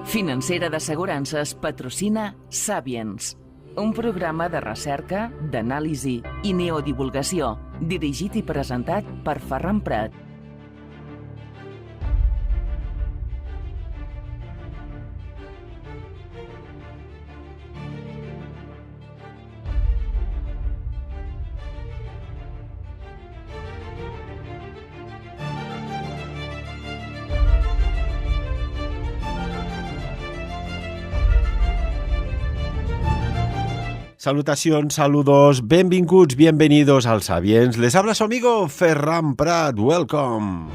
Financera d'Assegurances patrocina Sapiens, un programa de recerca, d'anàlisi i neodivulgació, dirigit i presentat per Ferran Prat. Salutacions, saludos, benvinguts, bienvenidos al Sapiens. Les habla su amigo Ferran Prat. Welcome.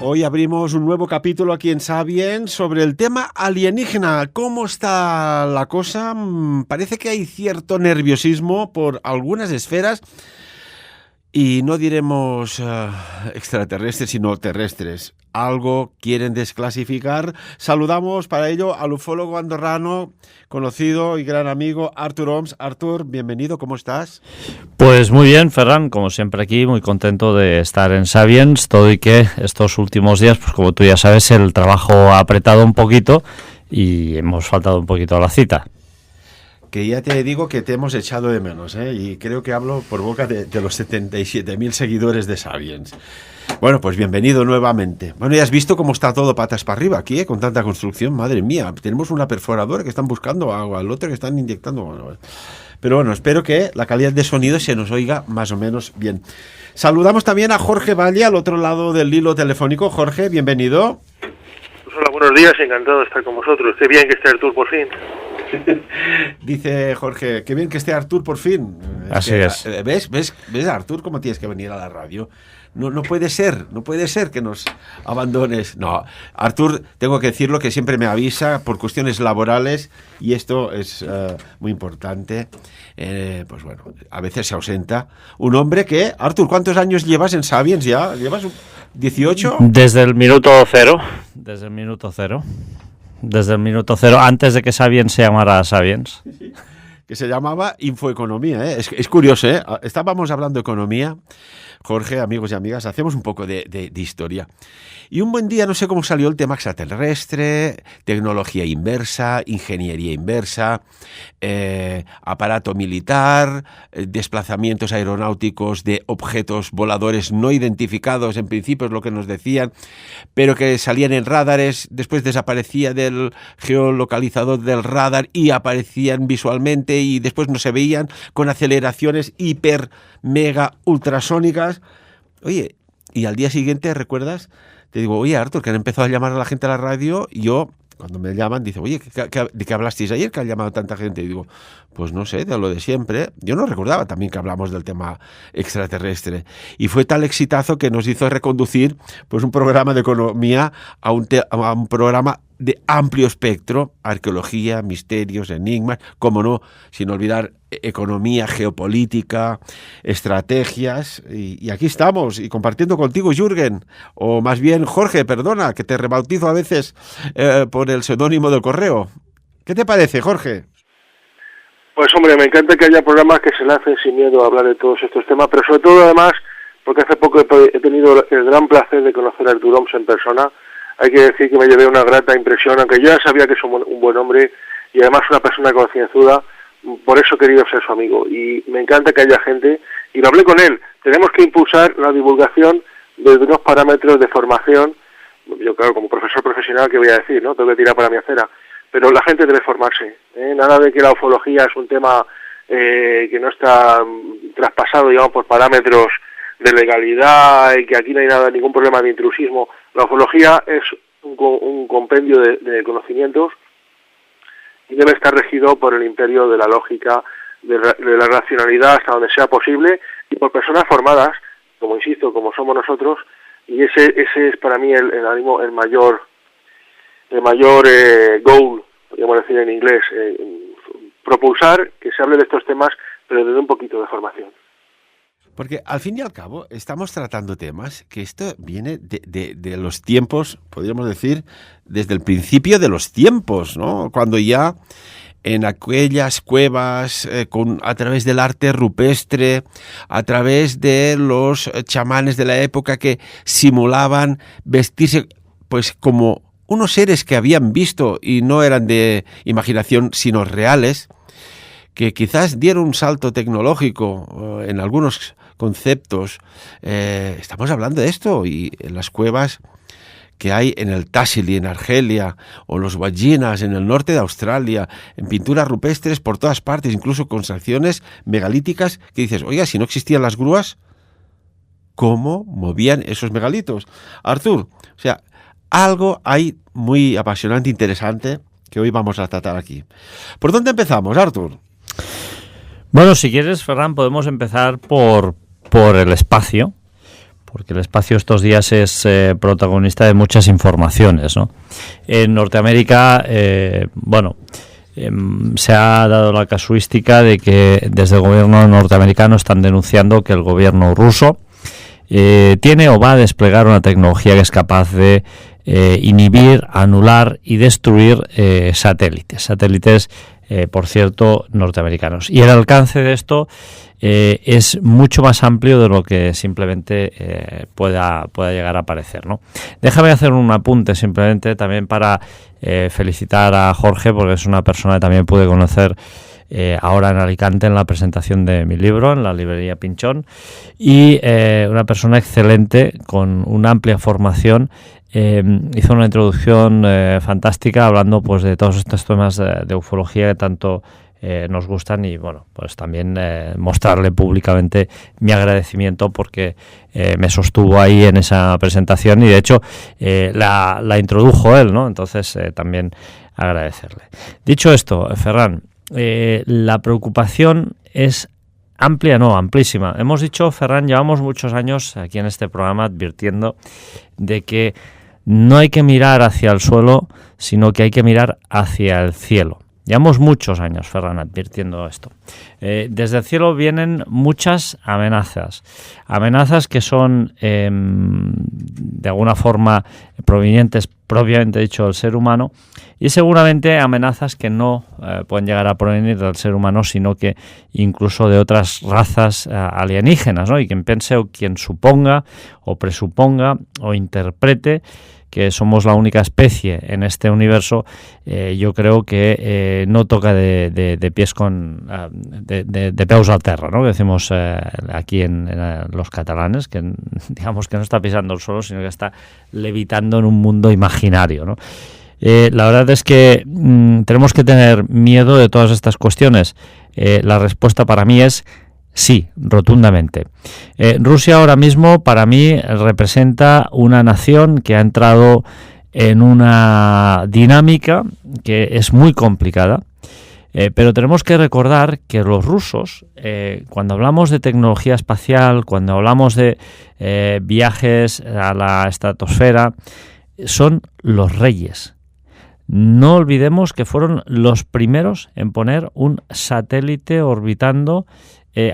Hoy abrimos un nuevo capítulo aquí en Sapiens sobre el tema alienígena. ¿Cómo está la cosa? Parece que hay cierto nerviosismo por algunas esferas. Y no diremos extraterrestres, sino terrestres. Algo quieren desclasificar. Saludamos para ello al ufólogo andorrano, conocido y gran amigo Artur Oms. Artur, bienvenido, ¿cómo estás? Pues muy bien, Ferran, como siempre aquí, muy contento de estar en Sapiens, todo y que estos últimos días, pues como tú ya sabes, el trabajo ha apretado un poquito y hemos faltado un poquito a la cita. Que ya te digo que te hemos echado de menos, y creo que hablo por boca de los 77.000 seguidores de Sapiens. Bueno, pues bienvenido nuevamente. Bueno, ya has visto cómo está todo patas para arriba aquí, con tanta construcción, madre mía. Tenemos una perforadora que están buscando agua, el otro que están inyectando agua. Pero bueno, espero que la calidad de sonido se nos oiga más o menos bien. Saludamos también a Jorge Valle, al otro lado del hilo telefónico. Jorge, bienvenido. Pues hola, buenos días, encantado de estar con vosotros. Qué bien que esté Artur por fin. Dice Jorge, qué bien que esté Artur por fin. Así es. ¿Ves, Artur, cómo tienes que venir a la radio? No puede ser que nos abandones. No, Artur, tengo que decirlo, que siempre me avisa por cuestiones laborales y esto es muy importante. Pues bueno, a veces se ausenta. Un hombre que, Artur, ¿cuántos años llevas en Sapiens ya? ¿Llevas 18? Desde el minuto cero. Desde el minuto cero, antes de que Sapiens se llamara Sapiens. Que se llamaba Infoeconomía, Es curioso, Estábamos hablando de economía, Jorge, amigos y amigas, hacemos un poco de historia. Y un buen día, no sé cómo salió el tema extraterrestre, tecnología inversa, ingeniería inversa, aparato militar, desplazamientos aeronáuticos de objetos voladores no identificados, en principio es lo que nos decían, pero que salían en radares, después desaparecía del geolocalizador del radar y aparecían visualmente y después no se veían, con aceleraciones hiper, mega, ultrasónicas. Oye, y al día siguiente, ¿recuerdas? Te digo, oye, Artur, que han empezado a llamar a la gente a la radio, y yo, cuando me llaman, dice, oye, ¿de qué hablasteis ayer que han llamado tanta gente? Y digo, pues no sé, de lo de siempre. Yo no recordaba también que hablamos del tema extraterrestre. Y fue tal exitazo que nos hizo reconducir pues un programa de economía a un programa de amplio espectro, arqueología, misterios, enigmas, cómo no, sin olvidar economía, geopolítica, estrategias, y aquí estamos, y compartiendo contigo, Jürgen, o más bien Jorge, perdona, que te rebautizo a veces por el seudónimo del correo. ¿Qué te parece, Jorge? Pues hombre, me encanta que haya programas que se lancen sin miedo a hablar de todos estos temas, pero sobre todo además, porque hace poco he tenido el gran placer de conocer a Artur Oms en persona. Hay que decir que me llevé una grata impresión, aunque yo ya sabía que es un buen hombre y además una persona concienzuda, por eso he querido ser su amigo. Y me encanta que haya gente, y lo hablé con él, tenemos que impulsar la divulgación de unos parámetros de formación. Yo, claro, como profesor profesional, ¿qué voy a decir? ¿No? Tengo que tirar para mi acera. Pero la gente debe formarse. Nada de que la ufología es un tema que no está traspasado, digamos, por parámetros de legalidad y que aquí no hay ningún problema de intrusismo. La ufología es un compendio de conocimientos y debe estar regido por el imperio de la lógica, de la racionalidad hasta donde sea posible y por personas formadas, como insisto, como somos nosotros, y ese es para mí el mayor goal, podríamos decir en inglés, propulsar que se hable de estos temas, pero desde un poquito de formación. Porque al fin y al cabo estamos tratando temas que esto viene de los tiempos, podríamos decir, desde el principio de los tiempos, ¿no? Cuando ya en aquellas cuevas a través del arte rupestre, a través de los chamanes de la época que simulaban vestirse pues como unos seres que habían visto y no eran de imaginación sino reales, que quizás dieron un salto tecnológico en algunos conceptos. Estamos hablando de esto, y en las cuevas que hay en el Tassili, en Argelia, o los Huadjinas, en el norte de Australia, en pinturas rupestres por todas partes, incluso construcciones megalíticas que dices, oiga, si no existían las grúas, ¿cómo movían esos megalitos? Artur, o sea, algo hay muy apasionante, interesante, que hoy vamos a tratar aquí. ¿Por dónde empezamos, Artur? Bueno, si quieres, Ferran, podemos empezar por el espacio, porque el espacio estos días es protagonista de muchas informaciones, ¿no? En Norteamérica, se ha dado la casuística de que desde el gobierno norteamericano están denunciando que el gobierno ruso tiene o va a desplegar una tecnología que es capaz de inhibir, anular y destruir satélites, por cierto, norteamericanos. Y el alcance de esto es mucho más amplio de lo que simplemente pueda llegar a parecer, ¿no? Déjame hacer un apunte simplemente también para felicitar a Jorge, porque es una persona que también pude conocer ahora en Alicante en la presentación de mi libro en la librería Pinchón, y una persona excelente con una amplia formación. Hizo una introducción fantástica hablando pues de todos estos temas de ufología que tanto nos gustan, y bueno, pues también mostrarle públicamente mi agradecimiento porque me sostuvo ahí en esa presentación, y de hecho la introdujo él, ¿no? Entonces también agradecerle. Dicho esto, Ferran, la preocupación es amplia, no, amplísima. Hemos dicho, Ferran, llevamos muchos años aquí en este programa advirtiendo de que no hay que mirar hacia el suelo, sino que hay que mirar hacia el cielo. Llevamos muchos años, Ferran, advirtiendo esto. Desde el cielo vienen muchas amenazas que son de alguna forma provenientes, propiamente dicho, del ser humano, y seguramente amenazas que no pueden llegar a provenir del ser humano, sino que incluso de otras razas alienígenas, ¿no? Y quien piense o quien suponga o presuponga o interprete que somos la única especie en este universo, yo creo que no toca de pies de peus al terra, ¿no? Que decimos aquí en los catalanes, que digamos que no está pisando el suelo, sino que está levitando en un mundo imaginario, ¿no? La verdad es que tenemos que tener miedo de todas estas cuestiones. La respuesta para mí es sí, rotundamente. Rusia ahora mismo para mí representa una nación que ha entrado en una dinámica que es muy complicada, pero tenemos que recordar que los rusos, cuando hablamos de tecnología espacial, cuando hablamos de viajes a la estratosfera, son los reyes. No olvidemos que fueron los primeros en poner un satélite orbitando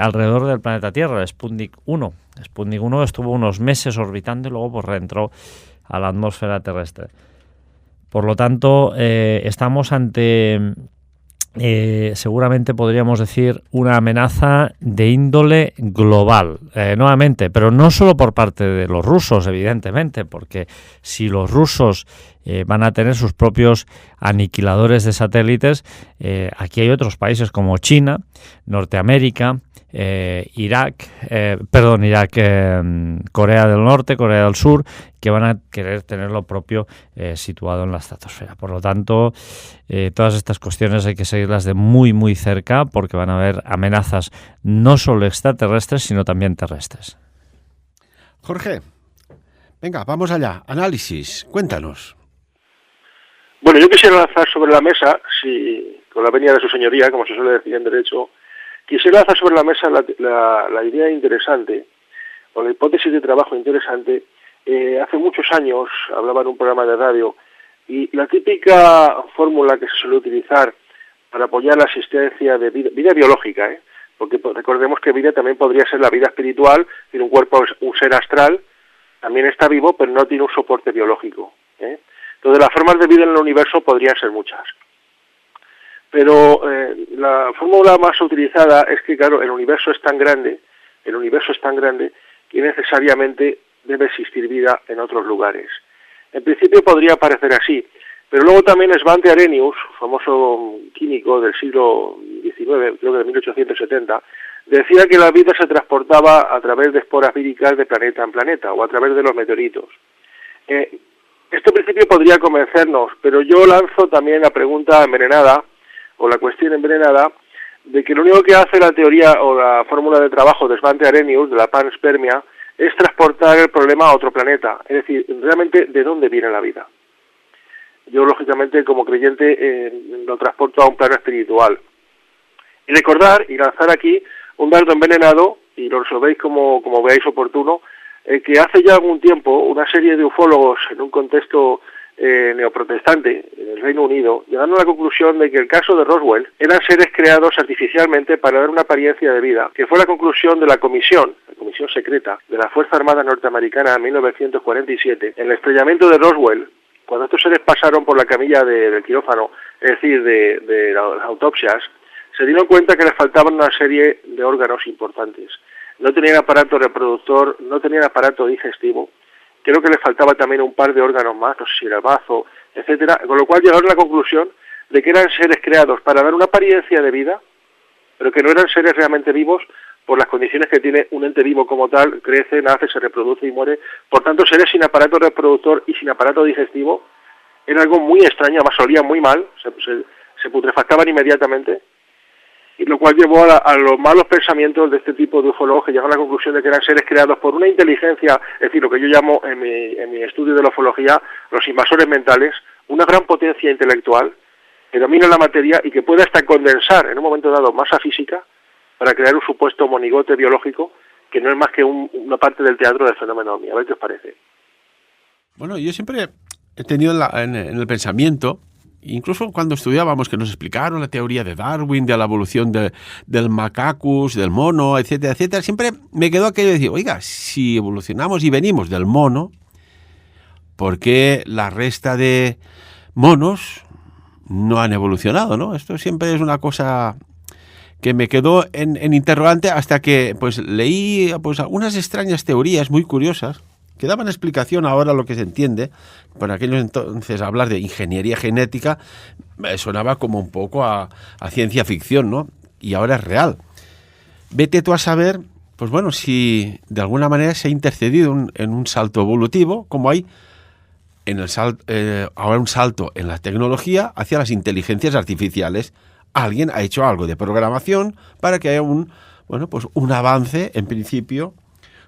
alrededor del planeta Tierra, el Sputnik 1. Sputnik 1 estuvo unos meses orbitando y luego pues reentró a la atmósfera terrestre. Por lo tanto, estamos ante, seguramente podríamos decir, una amenaza de índole global, nuevamente, pero no solo por parte de los rusos, evidentemente, porque si los rusos van a tener sus propios aniquiladores de satélites, aquí hay otros países como China, Norteamérica, Corea del Norte, Corea del Sur, que van a querer tener lo propio situado en la estratosfera. Por lo tanto, todas estas cuestiones hay que seguirlas de muy, muy cerca, porque van a haber amenazas no solo extraterrestres, sino también terrestres. Jorge, venga, vamos allá. Análisis, cuéntanos. Bueno, yo quisiera lanzar sobre la mesa, si con la venia de su señoría, como se suele decir en derecho, quisiera lanzar sobre la mesa la idea interesante, o la hipótesis de trabajo interesante. Hace muchos años hablaba en un programa de radio, y la típica fórmula que se suele utilizar para apoyar la existencia de vida biológica, porque recordemos que vida también podría ser la vida espiritual, tiene un cuerpo, un ser astral, también está vivo, pero no tiene un soporte biológico. Entonces las formas de vida en el universo podrían ser muchas. Pero la fórmula más utilizada es que, claro, el universo es tan grande que necesariamente debe existir vida en otros lugares. En principio podría parecer así, pero luego también Svante Arrhenius, famoso químico del siglo XIX, creo que de 1870, decía que la vida se transportaba a través de esporas víricas de planeta en planeta o a través de los meteoritos. Esto en principio podría convencernos, pero yo lanzo también la pregunta envenenada o la cuestión envenenada de que lo único que hace la teoría o la fórmula de trabajo de Svante Arrhenius, de la panspermia, es transportar el problema a otro planeta, es decir, realmente de dónde viene la vida. Yo, lógicamente, como creyente, lo transporto a un plano espiritual. Y recordar y lanzar aquí un dardo envenenado, y lo resolvéis como veáis oportuno, que hace ya algún tiempo una serie de ufólogos en un contexto neoprotestante en el Reino Unido llegaron a la conclusión de que el caso de Roswell eran seres creados artificialmente para dar una apariencia de vida, que fue la conclusión de la comisión secreta de la Fuerza Armada Norteamericana en 1947, en el estrellamiento de Roswell. Cuando estos seres pasaron por la camilla del quirófano, es decir, de las autopsias, se dieron cuenta que les faltaban una serie de órganos importantes. No tenían aparato reproductor, no tenían aparato digestivo. Creo que les faltaba también un par de órganos más, no sé si era el bazo, etcétera. Con lo cual llegaron a la conclusión de que eran seres creados para dar una apariencia de vida, pero que no eran seres realmente vivos por las condiciones que tiene un ente vivo como tal: crece, nace, se reproduce y muere. Por tanto, seres sin aparato reproductor y sin aparato digestivo era algo muy extraño, además olían muy mal, se putrefactaban inmediatamente, y lo cual llevó a los malos pensamientos de este tipo de ufólogos, que llegaron a la conclusión de que eran seres creados por una inteligencia, es decir, lo que yo llamo en mi estudio de la ufología los invasores mentales, una gran potencia intelectual que domina la materia y que puede hasta condensar en un momento dado masa física para crear un supuesto monigote biológico que no es más que una parte del teatro del fenómeno ovni. A ver qué os parece. Bueno, yo siempre he tenido en el pensamiento, incluso cuando estudiábamos, que nos explicaron la teoría de Darwin, de la evolución del macacus, del mono, etcétera, etcétera, siempre me quedó aquello de decir, oiga, si evolucionamos y venimos del mono, ¿por qué la resta de monos no han evolucionado, no? Esto siempre es una cosa que me quedó en interrogante hasta que pues leí pues algunas extrañas teorías muy curiosas que daban explicación ahora a lo que se entiende. Por aquellos entonces hablar de ingeniería genética sonaba como un poco a ciencia ficción, ¿no? Y ahora es real. Vete tú a saber, pues bueno, si de alguna manera se ha intercedido en un salto evolutivo, como hay en el ahora un salto en la tecnología hacia las inteligencias artificiales. Alguien ha hecho algo de programación para que haya un avance, en principio,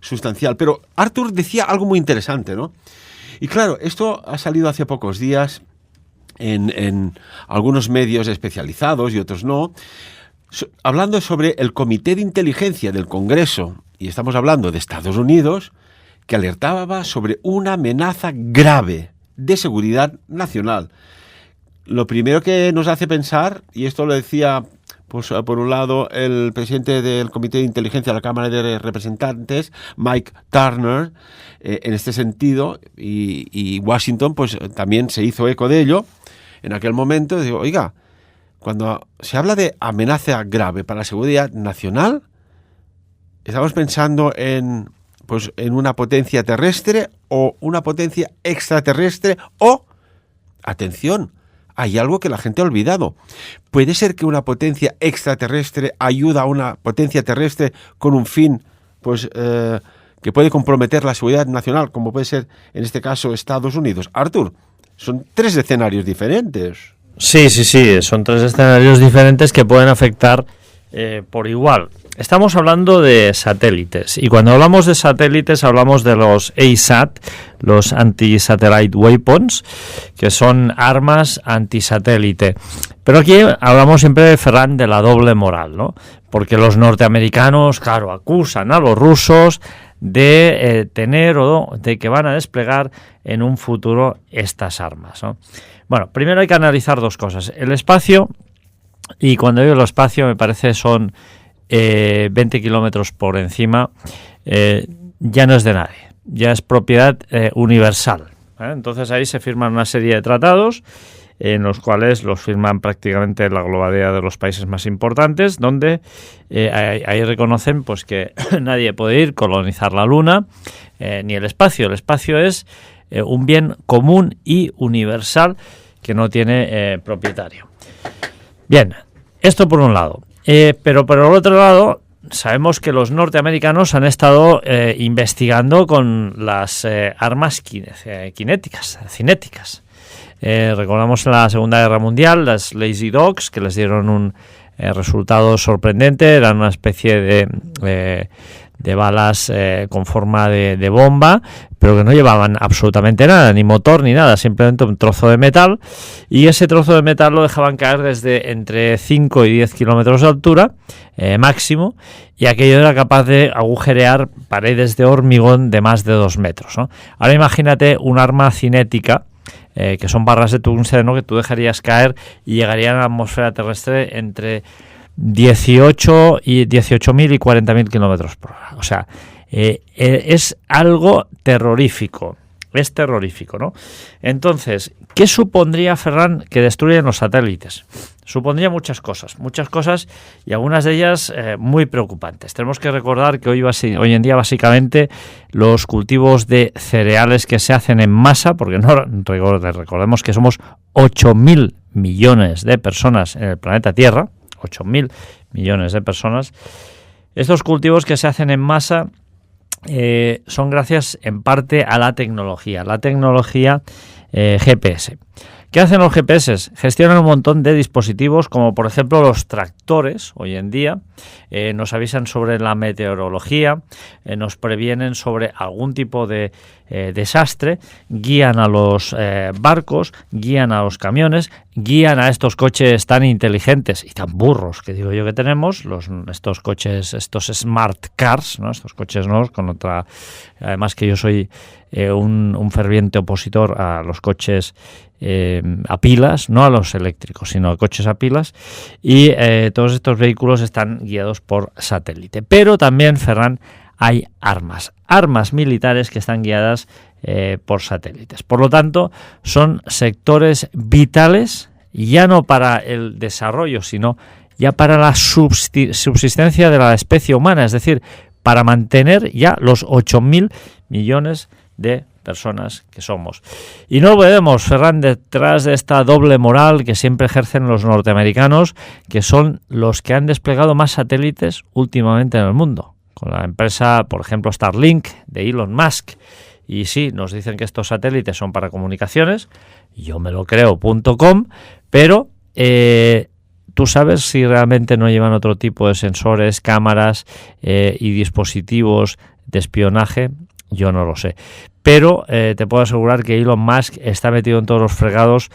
sustancial. Pero Arthur decía algo muy interesante, ¿no? Y claro, esto ha salido hace pocos días en algunos medios especializados y otros no, hablando sobre el Comité de Inteligencia del Congreso, y estamos hablando de Estados Unidos, que alertaba sobre una amenaza grave de seguridad nacional. Lo primero que nos hace pensar, y esto lo decía, pues por un lado, el presidente del Comité de Inteligencia de la Cámara de Representantes, Mike Turner, en este sentido, y Washington pues también se hizo eco de ello en aquel momento. Digo, oiga, cuando se habla de amenaza grave para la seguridad nacional, estamos pensando en una potencia terrestre o una potencia extraterrestre o, atención, hay algo que la gente ha olvidado. ¿Puede ser que una potencia extraterrestre ayuda a una potencia terrestre con un fin que puede comprometer la seguridad nacional, como puede ser en este caso Estados Unidos? Artur, son 3 escenarios diferentes. Sí, son 3 escenarios diferentes que pueden afectar por igual. Estamos hablando de satélites, y cuando hablamos de satélites hablamos de los ASAT, los Anti-Satellite Weapons, que son armas antisatélite. Pero aquí hablamos siempre, Ferran, de la doble moral, ¿no? Porque los norteamericanos, claro, acusan a los rusos de tener o de que van a desplegar en un futuro estas armas, ¿no? Bueno, primero hay que analizar 2 cosas. El espacio, y cuando digo el espacio me parece son 20 kilómetros por encima, ya no es de nadie, ya es propiedad universal, ¿eh? Entonces ahí se firman una serie de tratados en los cuales los firman prácticamente la globalidad de los países más importantes, donde ahí reconocen pues que nadie puede ir, colonizar la Luna, ni el espacio. El espacio es un bien común y universal que no tiene propietario. Bien, esto por un lado. Pero por el otro lado, sabemos que los norteamericanos han estado investigando con las armas cinéticas. Recordamos en la Segunda Guerra Mundial las Lazy Dogs, que les dieron un resultado sorprendente. Eran una especie de balas con forma de bomba, pero que no llevaban absolutamente nada, ni motor ni nada, simplemente un trozo de metal, y ese trozo de metal lo dejaban caer desde entre 5 y 10 kilómetros de altura máximo, y aquello era capaz de agujerear paredes de hormigón de más de 2 metros, ¿no? Ahora imagínate un arma cinética, que son barras de tungsteno que tú dejarías caer y llegarían a la atmósfera terrestre entre 18.000 y 40.000 kilómetros por hora. O sea, es algo terrorífico. Es terrorífico, ¿no? Entonces, ¿qué supondría, Ferran, que destruyen los satélites? Supondría muchas cosas y algunas de ellas muy preocupantes. Tenemos que recordar que hoy en día básicamente los cultivos de cereales que se hacen en masa, porque no recordemos que somos 8.000 millones de personas en el planeta Tierra, 8.000 millones de personas, estos cultivos que se hacen en masa son gracias en parte a la tecnología GPS. ¿Qué hacen los GPS? Gestionan un montón de dispositivos, como por ejemplo los tractores. Hoy en día nos avisan sobre la meteorología, nos previenen sobre algún tipo de desastre, guían a los barcos, guían a los camiones, guían a estos coches tan inteligentes y tan burros que digo yo que tenemos, estos coches, estos smart cars, ¿no? Estos coches nuevos con otra. Además que yo soy un ferviente opositor a los coches a pilas, no a los eléctricos, sino a coches a pilas, y todos estos vehículos están guiados por satélite. Pero también, Ferran, hay armas militares que están guiadas por satélites. Por lo tanto, son sectores vitales, ya no para el desarrollo, sino ya para la subsistencia de la especie humana, es decir, para mantener ya los 8.000 millones de personas que somos. Y no olvidemos, Ferran, detrás de esta doble moral que siempre ejercen los norteamericanos, que son los que han desplegado más satélites últimamente en el mundo, con la empresa, por ejemplo, Starlink, de Elon Musk. Y sí, nos dicen que estos satélites son para comunicaciones, yo me lo creo.com, pero ¿tú sabes si realmente no llevan otro tipo de sensores, cámaras y dispositivos de espionaje? Yo no lo sé. Pero te puedo asegurar que Elon Musk está metido en todos los fregados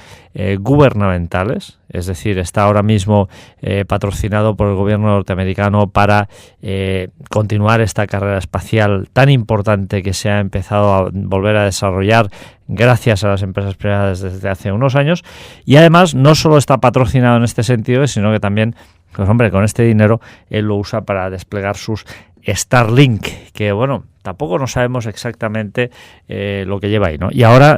gubernamentales, es decir, está ahora mismo patrocinado por el gobierno norteamericano para continuar esta carrera espacial tan importante que se ha empezado a volver a desarrollar gracias a las empresas privadas desde hace unos años. Y además no solo está patrocinado en este sentido, sino que también, pues hombre, con este dinero él lo usa para desplegar sus Starlink, que bueno, tampoco no sabemos exactamente lo que lleva ahí, ¿no? Y ahora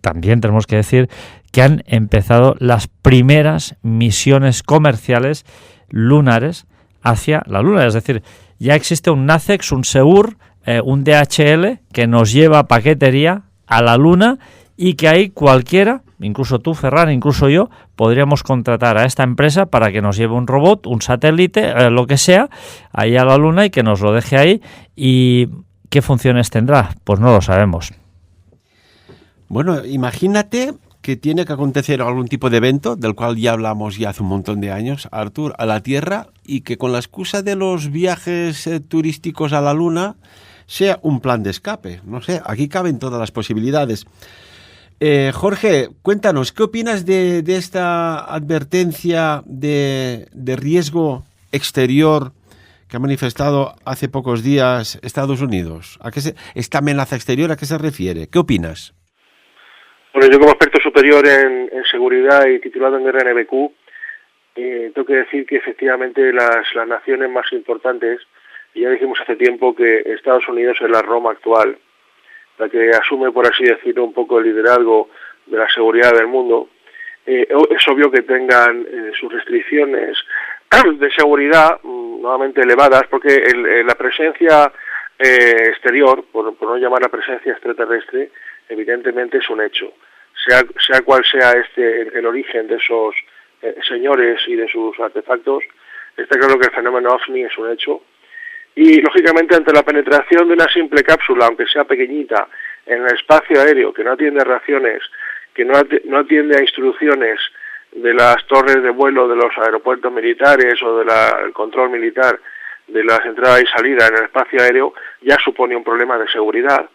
también tenemos que decir que han empezado las primeras misiones comerciales lunares hacia la Luna, es decir, ya existe un NACEX, un SEUR, un DHL que nos lleva paquetería a la Luna y que ahí cualquiera, incluso tú, Ferran, incluso yo, podríamos contratar a esta empresa para que nos lleve un robot, un satélite, lo que sea, ahí a la Luna y que nos lo deje ahí. ¿Y qué funciones tendrá? Pues no lo sabemos. Bueno, imagínate que tiene que acontecer algún tipo de evento, del cual ya hablamos ya hace un montón de años, Artur, a la Tierra, y que con la excusa de los viajes turísticos a la Luna sea un plan de escape. No sé, aquí caben todas las posibilidades. Jorge, cuéntanos, ¿qué opinas de esta advertencia de riesgo exterior que ha manifestado hace pocos días Estados Unidos? ¿Esta amenaza exterior a qué se refiere? ¿Qué opinas? Bueno, yo como experto superior en seguridad y titulado en RNBQ, tengo que decir que efectivamente las naciones más importantes, y ya dijimos hace tiempo que Estados Unidos es la Roma actual, la que asume, por así decirlo, un poco el liderazgo de la seguridad del mundo, es obvio que tengan sus restricciones de seguridad nuevamente elevadas, porque la presencia exterior, por no llamar la presencia extraterrestre, evidentemente es un hecho. Sea cual sea el origen de esos señores y de sus artefactos, está claro que el fenómeno OVNI es un hecho. Y, lógicamente, ante la penetración de una simple cápsula, aunque sea pequeñita, en el espacio aéreo, que no atiende a reacciones, que no atiende a instrucciones de las torres de vuelo de los aeropuertos militares o del control militar de las entradas y salidas en el espacio aéreo, ya supone un problema de seguridad.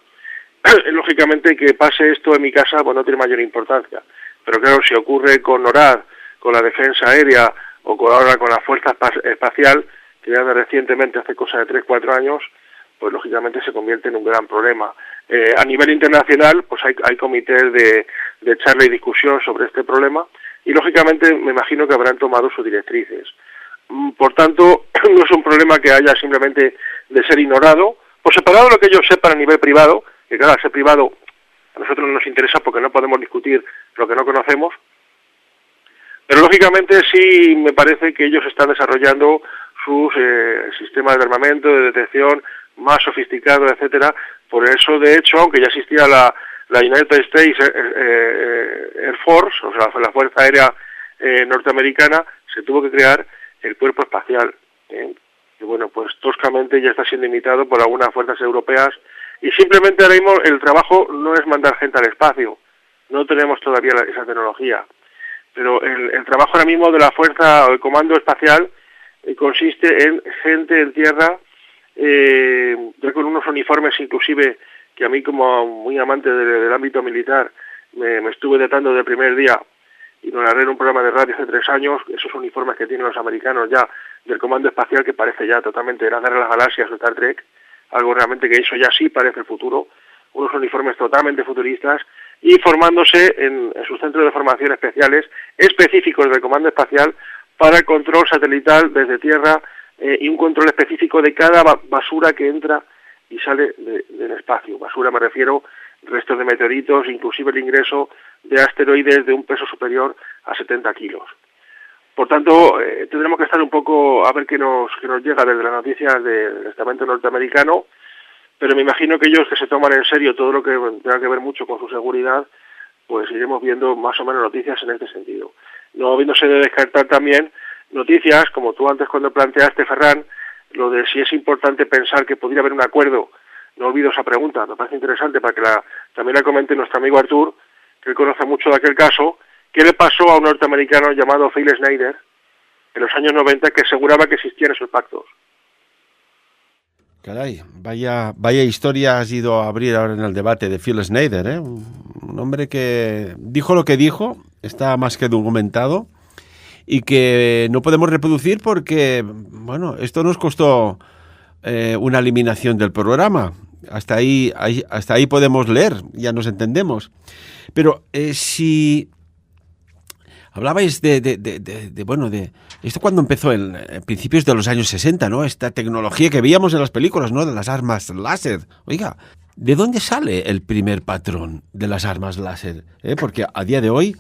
Lógicamente, que pase esto en mi casa pues no tiene mayor importancia, pero claro, si ocurre con NORAD, con la defensa aérea o ahora con la Fuerza Espacial, que ya recientemente, hace cosa de 3-4 años, pues lógicamente se convierte en un gran problema. A nivel internacional, pues hay comités de charla y discusión sobre este problema, y lógicamente me imagino que habrán tomado sus directrices. Por tanto, no es un problema que haya simplemente de ser ignorado, por separado de lo que ellos sepan a nivel privado, que claro, al ser privado a nosotros no nos interesa porque no podemos discutir lo que no conocemos, pero lógicamente sí me parece que ellos están desarrollando sus sistemas de armamento, de detección más sofisticados, etcétera. Por eso, de hecho, aunque ya existía la United States Air Force, o sea, la Fuerza Aérea norteamericana, se tuvo que crear el cuerpo espacial. Y bueno, pues toscamente ya está siendo imitado por algunas fuerzas europeas, y simplemente ahora mismo el trabajo no es mandar gente al espacio, no tenemos todavía esa tecnología, pero el trabajo ahora mismo de la fuerza o el comando espacial consiste en gente en tierra, ya con unos uniformes inclusive que a mí, como muy amante del ámbito militar, me estuve datando del primer día, y lo narré en un programa de radio hace 3 años, esos uniformes que tienen los americanos ya del comando espacial, que parece ya totalmente la Guerra de las Galaxias o Star Trek, algo realmente que eso ya sí parece el futuro, unos uniformes totalmente futuristas, y formándose en sus centros de formación especiales, específicos del comando espacial, para el control satelital desde tierra, y un control específico de cada basura que entra y sale del espacio. Basura me refiero restos de meteoritos, inclusive el ingreso de asteroides de un peso superior a 70 kilos. Por tanto, tendremos que estar un poco a ver qué nos llega desde las noticias del estamento norteamericano, pero me imagino que ellos, que se toman en serio todo lo que tenga que ver mucho con su seguridad, pues iremos viendo más o menos noticias en este sentido. No habiéndose de descartar también noticias, como tú antes cuando planteaste, Ferran, lo de si es importante pensar que podría haber un acuerdo. No olvido esa pregunta, me parece interesante para que también la comente nuestro amigo Artur, que él conoce mucho de aquel caso. ¿Qué le pasó a un norteamericano llamado Phil Schneider en los años 90 que aseguraba que existían esos pactos? Caray, vaya historia has ido a abrir ahora en el debate de Phil Schneider, ¿eh? Un hombre que dijo lo que dijo, está más que documentado, y que no podemos reproducir porque, bueno, esto nos costó una eliminación del programa. Hasta ahí podemos leer, ya nos entendemos. Pero si hablabais de esto cuando empezó en principios de los años 60, ¿no? Esta tecnología que veíamos en las películas, ¿no? De las armas láser. Oiga, ¿de dónde sale el primer patrón de las armas láser? Porque a día de hoy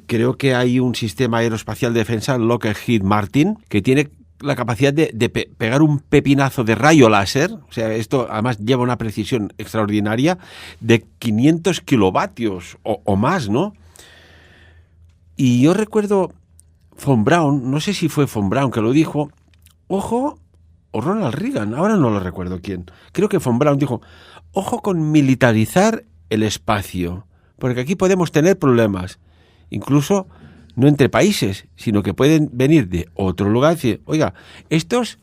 creo que hay un sistema aeroespacial de defensa, Lockheed Martin, que tiene la capacidad de pegar un pepinazo de rayo láser. O sea, esto además lleva una precisión extraordinaria de 500 kilovatios o más, ¿no? Y yo recuerdo Von Braun, no sé si fue Von Braun que lo dijo, ojo, o Ronald Reagan, ahora no lo recuerdo quién. Creo que Von Braun dijo, ojo con militarizar el espacio, porque aquí podemos tener problemas, incluso no entre países, sino que pueden venir de otro lugar y decir, oiga, estos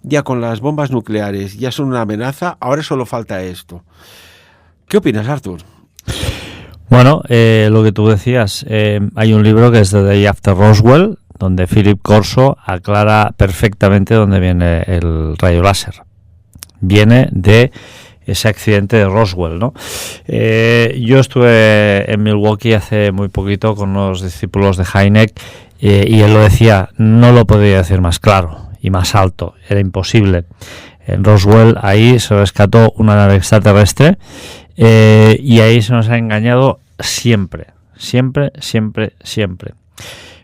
ya con las bombas nucleares ya son una amenaza, ahora solo falta esto. ¿Qué opinas, Artur? Bueno, lo que tú decías, hay un libro que es The Day After Roswell, donde Philip Corso aclara perfectamente dónde viene el rayo láser. Viene de ese accidente de Roswell, ¿no? Yo estuve en Milwaukee hace muy poquito con unos discípulos de Hynek y él lo decía, no lo podía decir más claro y más alto, era imposible. En Roswell ahí se rescató una nave extraterrestre y ahí se nos ha engañado siempre. Siempre, siempre, siempre.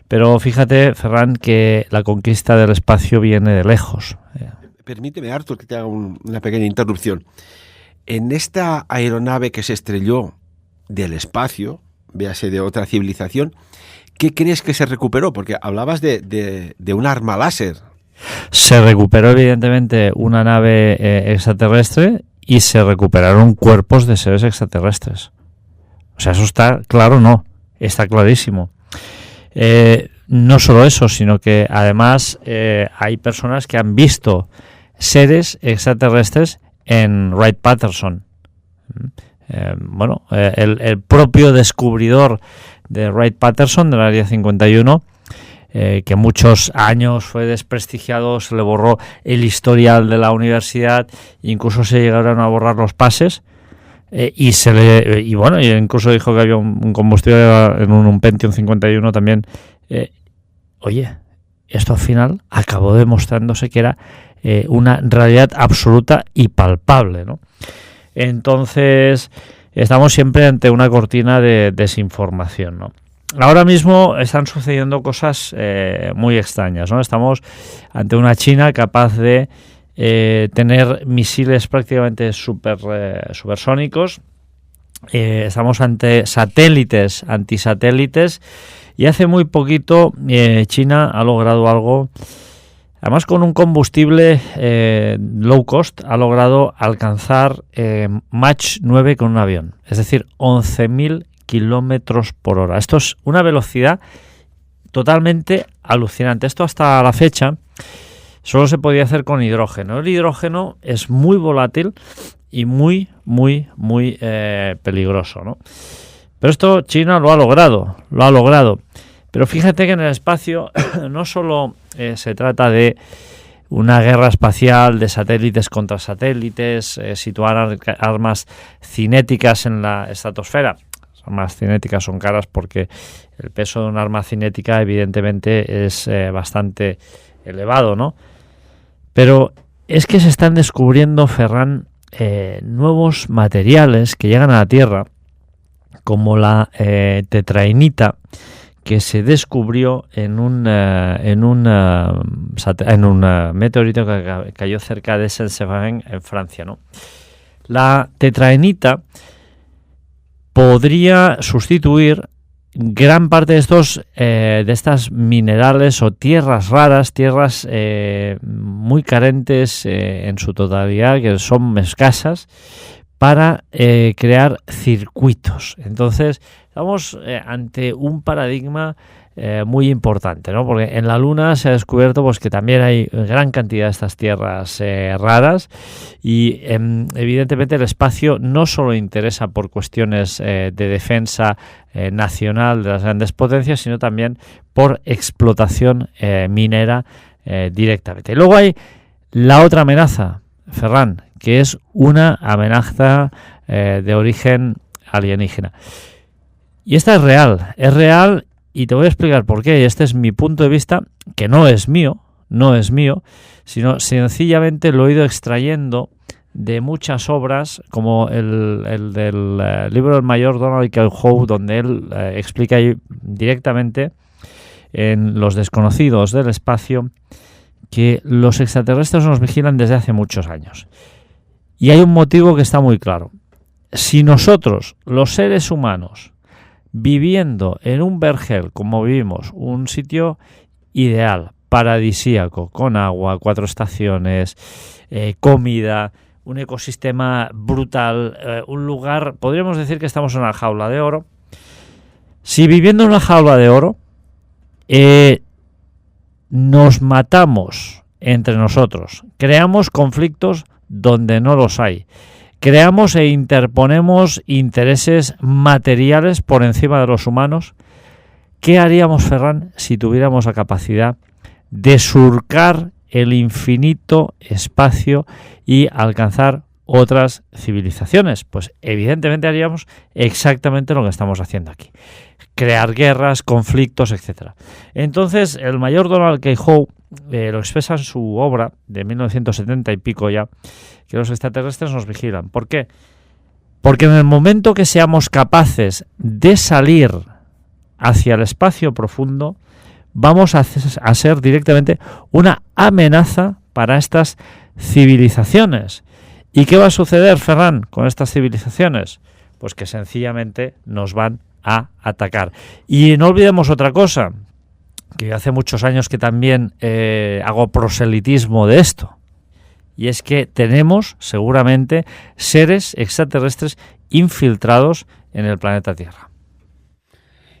Pero fíjate, Ferran, que la conquista del espacio viene de lejos. Permíteme, Artur, que te haga una pequeña interrupción. En esta aeronave que se estrelló del espacio, véase de otra civilización, ¿qué crees que se recuperó? Porque hablabas de un arma láser. Se recuperó evidentemente una nave extraterrestre y se recuperaron cuerpos de seres extraterrestres. O sea, eso está claro, no, está clarísimo. No solo eso, sino que además hay personas que han visto seres extraterrestres en Wright-Patterson. El propio descubridor de Wright-Patterson del Área 51, que muchos años fue desprestigiado, se le borró el historial de la universidad, incluso se llegaron a borrar los pases, y incluso dijo que había un combustible en un Pentium 51 también. Esto al final acabó demostrándose que era una realidad absoluta y palpable, ¿no? Entonces estamos siempre ante una cortina de desinformación, ¿no? Ahora mismo están sucediendo cosas muy extrañas, ¿no? Estamos ante una China capaz de tener misiles prácticamente supersónicos. Estamos ante satélites, antisatélites, y hace muy poquito China ha logrado algo, además con un combustible low cost, ha logrado alcanzar Mach 9 con un avión, es decir, 11.000 kilómetros por hora. Esto es una velocidad totalmente alucinante. Esto hasta la fecha solo se podía hacer con hidrógeno. El hidrógeno es muy volátil y muy, muy, muy peligroso, ¿no? Pero esto China lo ha logrado. Pero fíjate que en el espacio no solo se trata de una guerra espacial de satélites contra satélites, situar armas cinéticas en la estratosfera. Las armas cinéticas son caras porque el peso de un arma cinética evidentemente es bastante elevado, ¿no? Pero es que se están descubriendo, Ferran, nuevos materiales que llegan a la Tierra, como la tetraenita, que se descubrió en un meteorito que cayó cerca de Saint-Séverin, en Francia, ¿no? La tetraenita podría sustituir gran parte de estas minerales o tierras raras, tierras muy carentes en su totalidad, que son escasas, para crear circuitos. Entonces, estamos ante un paradigma muy importante, ¿no? Porque en la Luna se ha descubierto pues que también hay gran cantidad de estas tierras raras y evidentemente el espacio no solo interesa por cuestiones de defensa nacional de las grandes potencias, sino también por explotación minera directamente. Y luego hay la otra amenaza, Ferran, que es una amenaza de origen alienígena. Y esta es real y te voy a explicar por qué. Este es mi punto de vista, que no es mío, sino sencillamente lo he ido extrayendo de muchas obras, como el del libro del mayor Donald Kael-Hoe, donde él explica directamente en Los desconocidos del espacio que los extraterrestres nos vigilan desde hace muchos años. Y hay un motivo que está muy claro. Si nosotros, los seres humanos, viviendo en un vergel como vivimos, un sitio ideal, paradisíaco, con agua, 4 estaciones, comida, un ecosistema brutal, un lugar, podríamos decir que estamos en una jaula de oro. Si viviendo en una jaula de oro nos matamos entre nosotros, creamos conflictos donde no los hay, creamos e interponemos intereses materiales por encima de los humanos, ¿qué haríamos, Ferran, si tuviéramos la capacidad de surcar el infinito espacio y alcanzar otras civilizaciones? Pues evidentemente haríamos exactamente lo que estamos haciendo aquí, crear guerras, conflictos, etcétera. Entonces el mayor Donald Kael-Hoe lo expresa en su obra de 1970 y pico ya, que los extraterrestres nos vigilan. ¿Por qué? Porque en el momento que seamos capaces de salir hacia el espacio profundo, vamos a ser directamente una amenaza para estas civilizaciones. ¿Y qué va a suceder, Ferran, con estas civilizaciones? Pues que sencillamente nos van a atacar. Y no olvidemos otra cosa, que hace muchos años que también hago proselitismo de esto, y es que tenemos seguramente seres extraterrestres infiltrados en el planeta Tierra.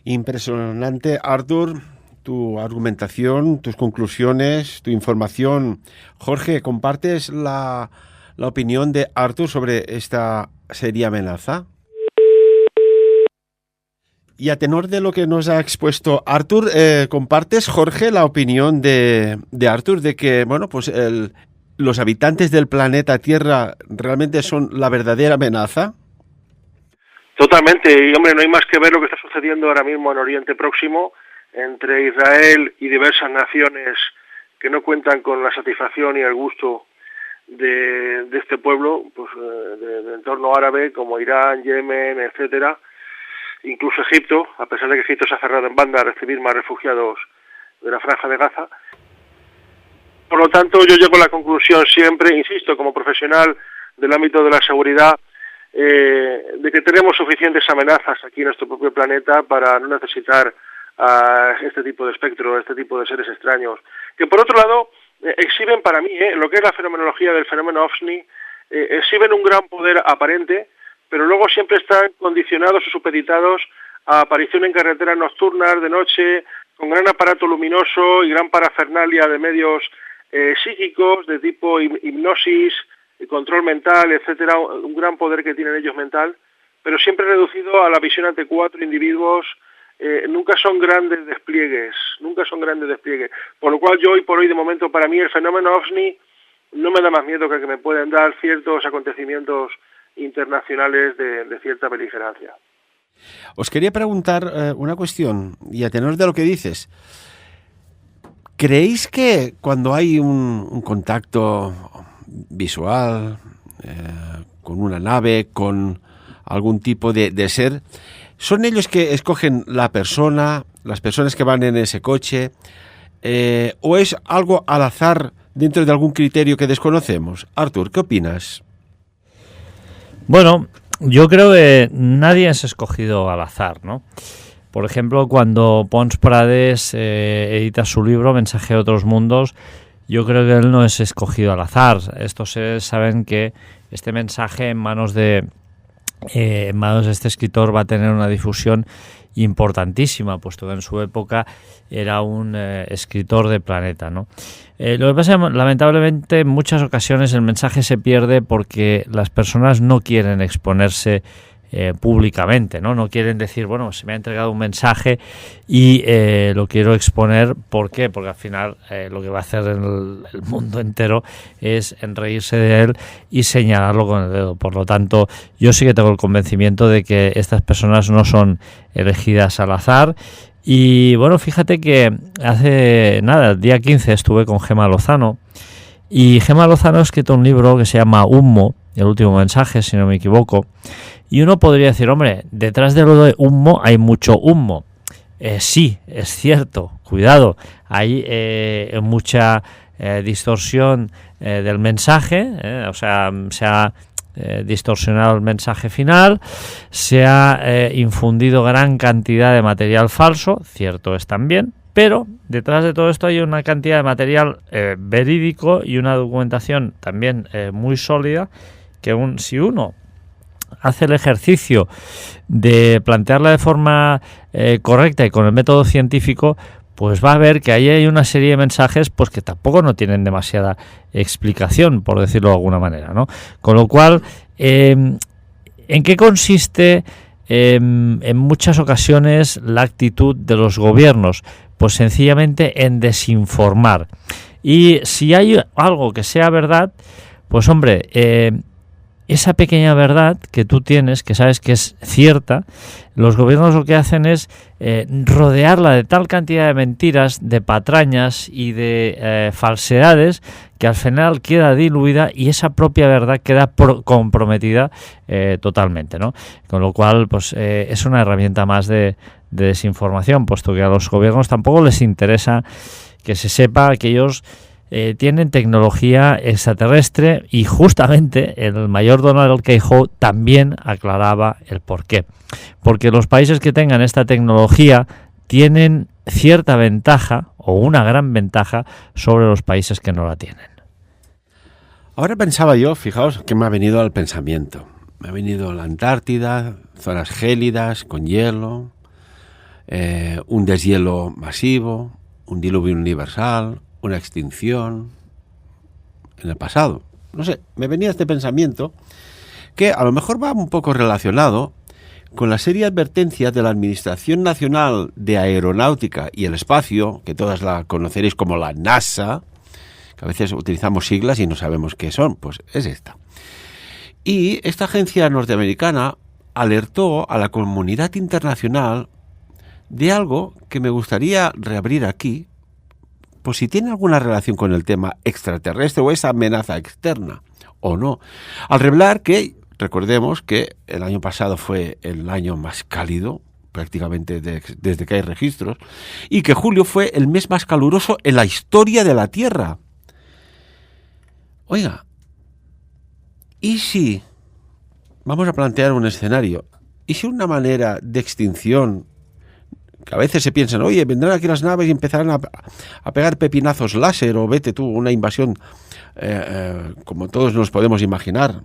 Impresionante, Artur, tu argumentación, tus conclusiones, tu información. Jorge, ¿compartes la opinión de Artur sobre esta seria amenaza? Y a tenor de lo que nos ha expuesto Artur, ¿compartes, Jorge, la opinión de Artur de que, bueno, pues los habitantes del planeta Tierra realmente son la verdadera amenaza? Totalmente, y hombre, no hay más que ver lo que está sucediendo ahora mismo en Oriente Próximo entre Israel y diversas naciones que no cuentan con la satisfacción y el gusto de este pueblo, pues del entorno árabe, como Irán, Yemen, etcétera, incluso Egipto, a pesar de que Egipto se ha cerrado en banda a recibir más refugiados de la Franja de Gaza. Por lo tanto, yo llego a la conclusión siempre, insisto, como profesional del ámbito de la seguridad, de que tenemos suficientes amenazas aquí en nuestro propio planeta para no necesitar a este tipo de espectro, este tipo de seres extraños, que por otro lado exhiben para mí, lo que es la fenomenología del fenómeno OVNI, exhiben un gran poder aparente, pero luego siempre están condicionados o supeditados a aparición en carreteras nocturnas, de noche, con gran aparato luminoso y gran parafernalia de medios psíquicos de tipo hipnosis, control mental, etcétera, un gran poder que tienen ellos mental, pero siempre reducido a la visión ante 4 individuos. Nunca son grandes despliegues, por lo cual yo hoy por hoy, de momento, para mí el fenómeno OVNI no me da más miedo que me pueden dar ciertos acontecimientos internacionales de cierta beligerancia. Os quería preguntar una cuestión, y a tenor de lo que dices, ¿creéis que cuando hay un contacto visual con una nave, con algún tipo de ser, son ellos que escogen la persona, las personas que van en ese coche, o es algo al azar dentro de algún criterio que desconocemos? Artur, ¿qué opinas? Bueno, yo creo que nadie es escogido al azar, ¿no? Por ejemplo, cuando Pons Prades edita su libro Mensaje a otros mundos, yo creo que él no es escogido al azar. Estos seres saben que este mensaje en manos de este escritor va a tener una difusión importantísima, puesto que en su época era un escritor de Planeta, ¿no? Lo que pasa es que, lamentablemente, en muchas ocasiones el mensaje se pierde porque las personas no quieren exponerse públicamente, ¿no? Quieren decir, bueno, se me ha entregado un mensaje y lo quiero exponer. ¿Por qué? Porque al final lo que va a hacer el mundo entero es reírse de él y señalarlo con el dedo. Por lo tanto, yo sí que tengo el convencimiento de que estas personas no son elegidas al azar. Y bueno, fíjate que hace nada, el día 15 estuve con Gemma Lozano, y Gemma Lozano ha escrito un libro que se llama Humo, el último mensaje, si no me equivoco. Y uno podría decir, hombre, detrás de lo de humo hay mucho humo. Sí, es cierto, cuidado, hay mucha distorsión del mensaje, o sea, se ha distorsionado el mensaje final, se ha infundido gran cantidad de material falso, cierto es también, pero detrás de todo esto hay una cantidad de material verídico y una documentación también muy sólida, que si uno hace el ejercicio de plantearla de forma correcta y con el método científico, pues va a ver que ahí hay una serie de mensajes pues que tampoco no tienen demasiada explicación, por decirlo de alguna manera, ¿no? Con lo cual, ¿en qué consiste en muchas ocasiones la actitud de los gobiernos? Pues sencillamente en desinformar. Y si hay algo que sea verdad, pues hombre, esa pequeña verdad que tú tienes, que sabes que es cierta, los gobiernos lo que hacen es rodearla de tal cantidad de mentiras, de patrañas y de falsedades, que al final queda diluida y esa propia verdad queda comprometida totalmente, ¿no? Con lo cual, pues es una herramienta más de desinformación, puesto que a los gobiernos tampoco les interesa que se sepa que ellos tienen tecnología extraterrestre, y justamente el mayor Donald Keyhoe también aclaraba el porqué. Porque los países que tengan esta tecnología tienen cierta ventaja o una gran ventaja sobre los países que no la tienen. Ahora pensaba yo, fijaos que me ha venido al pensamiento. Me ha venido la Antártida, zonas gélidas con hielo, un deshielo masivo, un diluvio universal, una extinción en el pasado. No sé, me venía este pensamiento que a lo mejor va un poco relacionado con la seria advertencia de la Administración Nacional de Aeronáutica y el Espacio, que todas la conoceréis como la NASA, que a veces utilizamos siglas y no sabemos qué son, pues es esta. Y esta agencia norteamericana alertó a la comunidad internacional de algo que me gustaría reabrir aquí, por si tiene alguna relación con el tema extraterrestre o esa amenaza externa o no, al revelar que, recordemos que el año pasado fue el año más cálido prácticamente desde que hay registros, y que julio fue el mes más caluroso en la historia de la Tierra. Oiga, ¿y si vamos a plantear un escenario? ¿Y si una manera de extinción, que a veces se piensan, oye, vendrán aquí las naves y empezarán a pegar pepinazos láser, o vete tú, una invasión como todos nos podemos imaginar?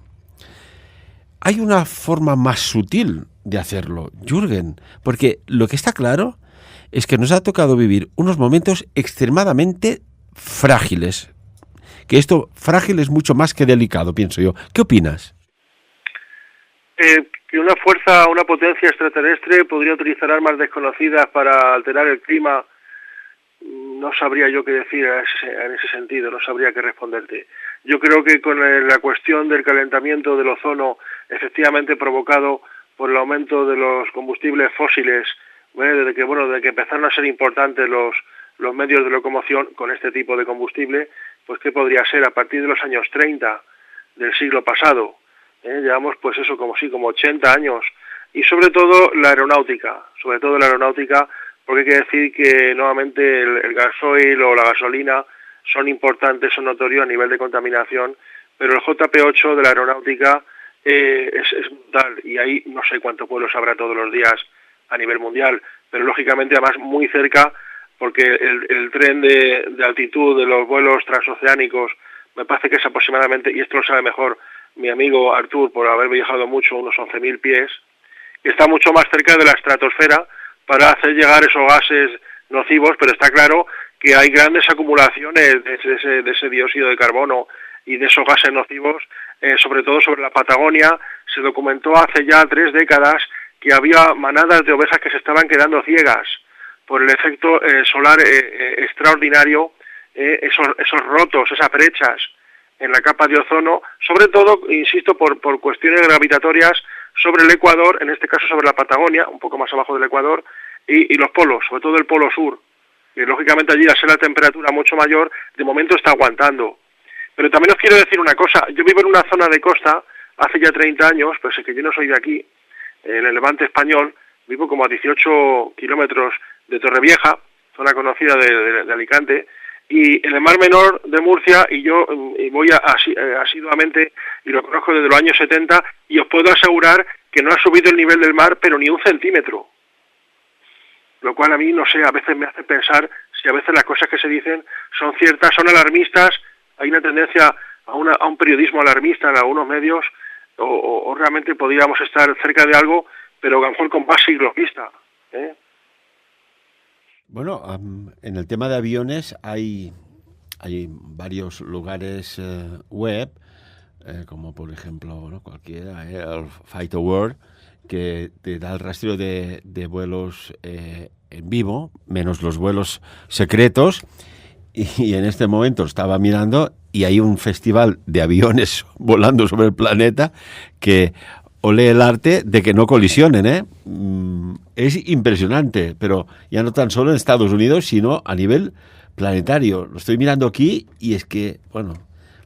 Hay una forma más sutil de hacerlo, Jürgen, porque lo que está claro es que nos ha tocado vivir unos momentos extremadamente frágiles. Que esto frágil es mucho más que delicado, pienso yo. ¿Qué opinas? Que una fuerza, una potencia extraterrestre podría utilizar armas desconocidas para alterar el clima, no sabría yo qué decir en ese sentido, no sabría qué responderte. Yo creo que con la cuestión del calentamiento del ozono, efectivamente provocado por el aumento de los combustibles fósiles, desde que empezaron a ser importantes los medios de locomoción con este tipo de combustible, pues ¿qué podría ser? A partir de los años 30 del siglo pasado, llevamos pues eso como 80 años, y sobre todo la aeronáutica, porque hay que decir que nuevamente el gasoil o la gasolina son importantes, son notorios a nivel de contaminación, pero el JP8 de la aeronáutica es brutal, y ahí no sé cuántos vuelos habrá todos los días a nivel mundial, pero lógicamente además muy cerca, porque el tren de altitud de los vuelos transoceánicos me parece que es aproximadamente, y esto lo sabe mejor mi amigo Artur por haber viajado mucho, unos 11.000 pies, que está mucho más cerca de la estratosfera para hacer llegar esos gases nocivos, pero está claro que hay grandes acumulaciones de ese dióxido de carbono y de esos gases nocivos, sobre todo sobre la Patagonia. Se documentó hace ya 3 décadas que había manadas de ovejas que se estaban quedando ciegas por el efecto solar extraordinario, esos rotos, esas brechas en la capa de ozono, sobre todo, insisto, por cuestiones gravitatorias sobre el Ecuador, en este caso sobre la Patagonia, un poco más abajo del Ecuador, y los polos, sobre todo el polo sur, que lógicamente allí al ser la temperatura mucho mayor, de momento está aguantando. Pero también os quiero decir una cosa, yo vivo en una zona de costa, hace ya 30 años, pues es que yo no soy de aquí, en el Levante español, vivo como a 18 kilómetros de Torrevieja, zona conocida de Alicante, y en el Mar Menor de Murcia, y yo voy asiduamente, y lo conozco desde los años 70, y os puedo asegurar que no ha subido el nivel del mar, pero ni un centímetro. Lo cual a mí, no sé, a veces me hace pensar si a veces las cosas que se dicen son ciertas, son alarmistas, hay una tendencia a un periodismo alarmista en algunos medios, o realmente podríamos estar cerca de algo, pero a lo mejor con más siglos vista, Bueno, en el tema de aviones hay varios lugares web, como por ejemplo cualquiera, el Flight Aware, que te da el rastreo de vuelos en vivo, menos los vuelos secretos, y en este momento estaba mirando y hay un festival de aviones volando sobre el planeta que ole el arte de que no colisionen, ¿eh? Es impresionante, pero ya no tan solo en Estados Unidos, sino a nivel planetario. Lo estoy mirando aquí y es que, bueno,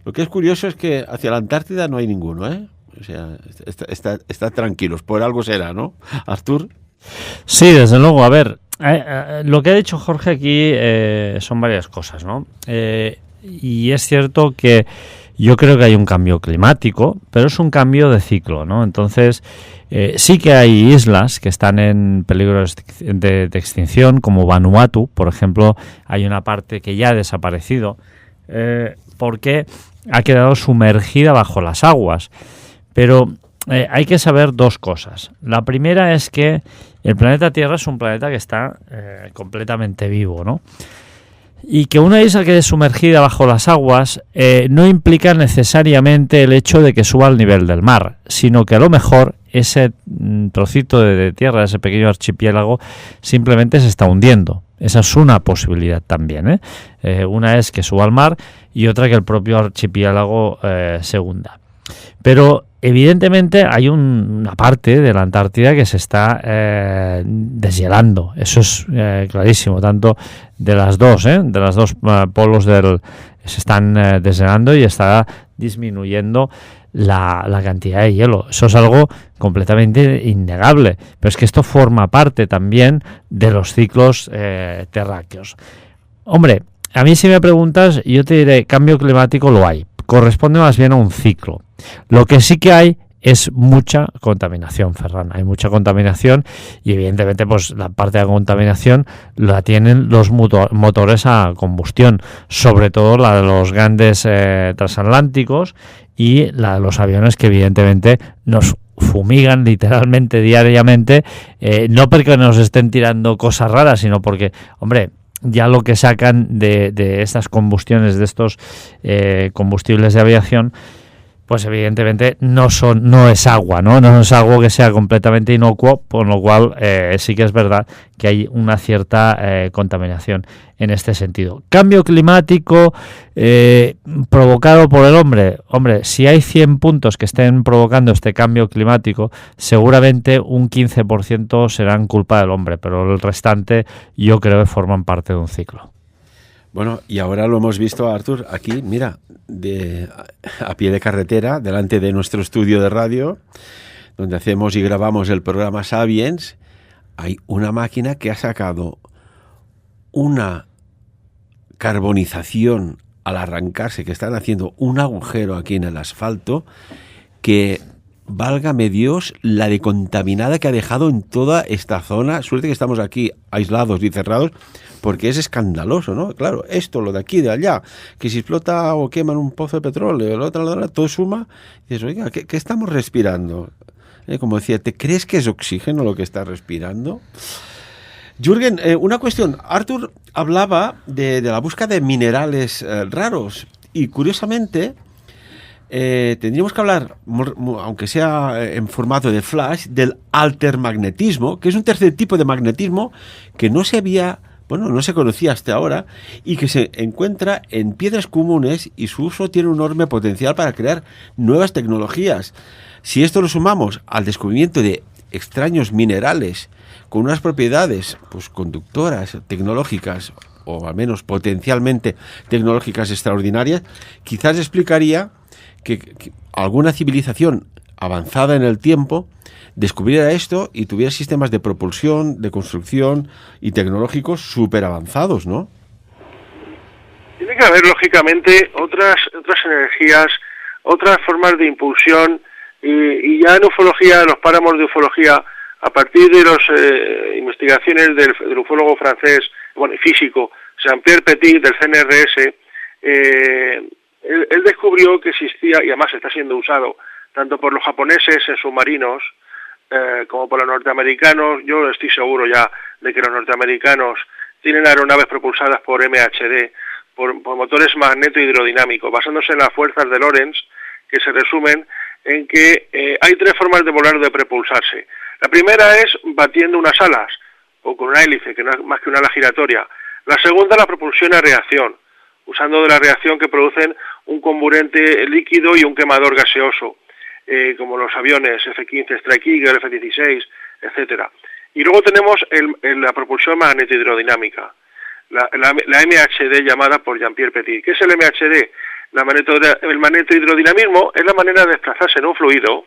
lo que es curioso es que hacia la Antártida no hay ninguno, ¿eh? O sea, está tranquilos, por algo será, ¿no, Artur? Sí, desde luego. A ver, lo que ha dicho Jorge aquí son varias cosas, ¿no? Y es cierto que yo creo que hay un cambio climático, pero es un cambio de ciclo, ¿no? Entonces, sí que hay islas que están en peligro de extinción, como Vanuatu, por ejemplo. Hay una parte que ya ha desaparecido porque ha quedado sumergida bajo las aguas. Pero hay que saber dos cosas. La primera es que el planeta Tierra es un planeta que está completamente vivo, ¿no? Y que una isla quede sumergida bajo las aguas no implica necesariamente el hecho de que suba al nivel del mar, sino que a lo mejor ese trocito de tierra, ese pequeño archipiélago, simplemente se está hundiendo. Esa es una posibilidad también, ¿eh? Una es que suba al mar y otra que el propio archipiélago se hunda. Pero evidentemente hay una parte de la Antártida que se está deshielando. Eso es clarísimo, tanto de las dos polos se están deshielando y está disminuyendo la cantidad de hielo. Eso es algo completamente innegable, pero es que esto forma parte también de los ciclos terráqueos. Hombre, a mí si me preguntas, yo te diré, cambio climático lo hay. Corresponde más bien a un ciclo. Lo que sí que hay es mucha contaminación, Ferran. Hay mucha contaminación y evidentemente pues la parte de la contaminación la tienen los motores a combustión, sobre todo la de los grandes transatlánticos y la de los aviones que evidentemente nos fumigan literalmente diariamente, no porque nos estén tirando cosas raras, sino porque, hombre, ya lo que sacan de estas combustiones, de estos combustibles de aviación, pues evidentemente no es agua, no es algo que sea completamente inocuo, por lo cual sí que es verdad que hay una cierta contaminación en este sentido. Cambio climático provocado por el hombre. Hombre, si hay 100 puntos que estén provocando este cambio climático, seguramente un 15% serán culpa del hombre, pero el restante yo creo que forman parte de un ciclo. Bueno, y ahora lo hemos visto, Artur, aquí, mira, a pie de carretera, delante de nuestro estudio de radio, donde hacemos y grabamos el programa Sapiens, hay una máquina que ha sacado una carbonización al arrancarse, que están haciendo un agujero aquí en el asfalto, que, válgame Dios, la de contaminada que ha dejado en toda esta zona. Suerte que estamos aquí aislados y cerrados, porque es escandaloso, ¿no? Claro, esto, lo de aquí, de allá, que si explota o queman un pozo de petróleo, la otra, todo suma, y dices, oiga, ¿qué estamos respirando? Como decía, ¿te crees que es oxígeno lo que estás respirando? Jürgen, una cuestión. Artur hablaba de la búsqueda de minerales raros, y curiosamente tendríamos que hablar, aunque sea en formato de flash, del altermagnetismo, que es un tercer tipo de magnetismo que no se conocía hasta ahora y que se encuentra en piedras comunes, y su uso tiene un enorme potencial para crear nuevas tecnologías. Si esto lo sumamos al descubrimiento de extraños minerales con unas propiedades pues conductoras, tecnológicas, o al menos potencialmente tecnológicas extraordinarias, quizás explicaría que alguna civilización avanzada en el tiempo descubriera esto y tuviera sistemas de propulsión, de construcción y tecnológicos súper avanzados, ¿no? Tiene que haber, lógicamente, otras energías, otras formas de impulsión, y ya en ufología, los páramos de ufología, a partir de las investigaciones del ufólogo francés, y físico, Jean-Pierre Petit, del CNRS, él descubrió que existía, y además está siendo usado, tanto por los japoneses en submarinos, como por los norteamericanos. Yo estoy seguro ya de que los norteamericanos tienen aeronaves propulsadas por MHD, por motores magneto-hidrodinámicos, basándose en las fuerzas de Lorentz, que se resumen en que hay tres formas de volar o de propulsarse. La primera es batiendo unas alas, o con una hélice, que no es más que una ala giratoria. La segunda, la propulsión a reacción, usando de la reacción que producen un comburente líquido y un quemador gaseoso, como los aviones F-15 Strike Eagle, F-16, etcétera. Y luego tenemos la propulsión magnetohidrodinámica, la MHD llamada por Jean-Pierre Petit. ¿Qué es el MHD? El magnetohidrodinamismo es la manera de desplazarse en un fluido,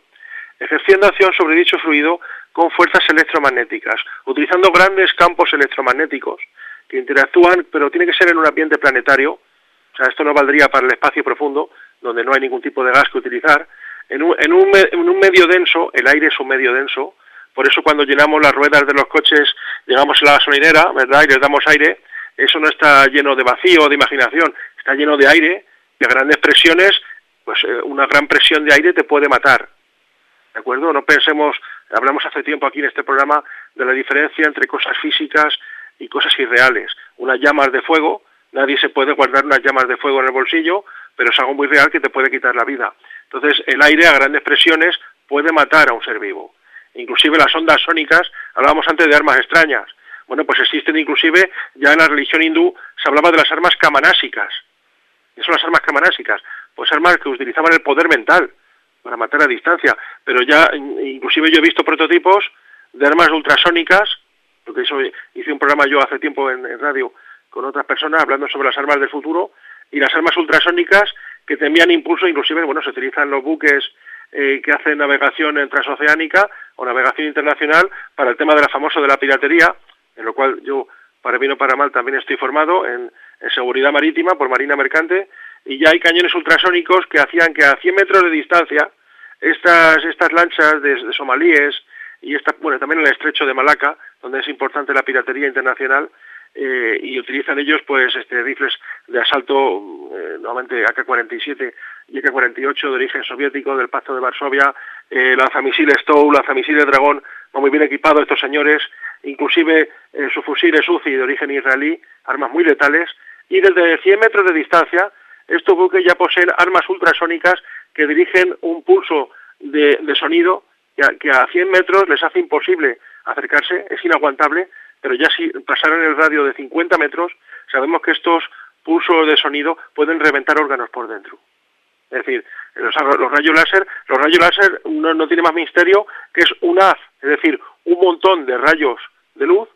ejerciendo acción sobre dicho fluido con fuerzas electromagnéticas, utilizando grandes campos electromagnéticos que interactúan, pero tiene que ser en un ambiente planetario. O sea, esto no valdría para el espacio profundo, donde no hay ningún tipo de gas que utilizar. En un medio denso, el aire es un medio denso, por eso cuando llenamos las ruedas de los coches, llegamos a la gasolinera, ¿verdad?, y les damos aire, eso no está lleno de vacío o de imaginación, está lleno de aire, y a grandes presiones, pues una gran presión de aire te puede matar, ¿de acuerdo? No pensemos, hablamos hace tiempo aquí en este programa de la diferencia entre cosas físicas y cosas irreales. Unas llamas de fuego, nadie se puede guardar unas llamas de fuego en el bolsillo, pero es algo muy real que te puede quitar la vida. Entonces, el aire a grandes presiones puede matar a un ser vivo. Inclusive las ondas sónicas, hablábamos antes de armas extrañas. Bueno, pues existen inclusive, ya en la religión hindú se hablaba de las armas kamanásicas. ¿Qué son las armas kamanásicas? Pues armas que utilizaban el poder mental para matar a distancia. Pero ya, inclusive yo he visto prototipos de armas ultrasónicas, porque eso hice un programa yo hace tiempo en radio con otras personas hablando sobre las armas del futuro, y las armas ultrasónicas que te envían impulso, inclusive, bueno, se utilizan los buques que hacen navegación transoceánica o navegación internacional para el tema de la famosa de la piratería, en lo cual yo, para bien o para mal, también estoy formado en seguridad marítima por Marina Mercante, y ya hay cañones ultrasónicos que hacían que a 100 metros de distancia estas lanchas de somalíes y bueno, también en el estrecho de Malaca, donde es importante la piratería internacional, y utilizan ellos pues rifles de asalto, normalmente AK-47 y AK-48 de origen soviético del Pacto de Varsovia, lanzamisiles TOW, lanzamisiles Dragón, van muy bien equipados estos señores, inclusive sus fusiles UCI de origen israelí, armas muy letales, y desde 100 metros de distancia estos buques ya poseen armas ultrasónicas que dirigen un pulso de sonido que a 100 metros les hace imposible acercarse, es inaguantable, pero ya si pasaran el radio de 50 metros, sabemos que estos pulsos de sonido pueden reventar órganos por dentro. Es decir, los rayos láser no tiene más misterio que es un haz, es decir, un montón de rayos de luz,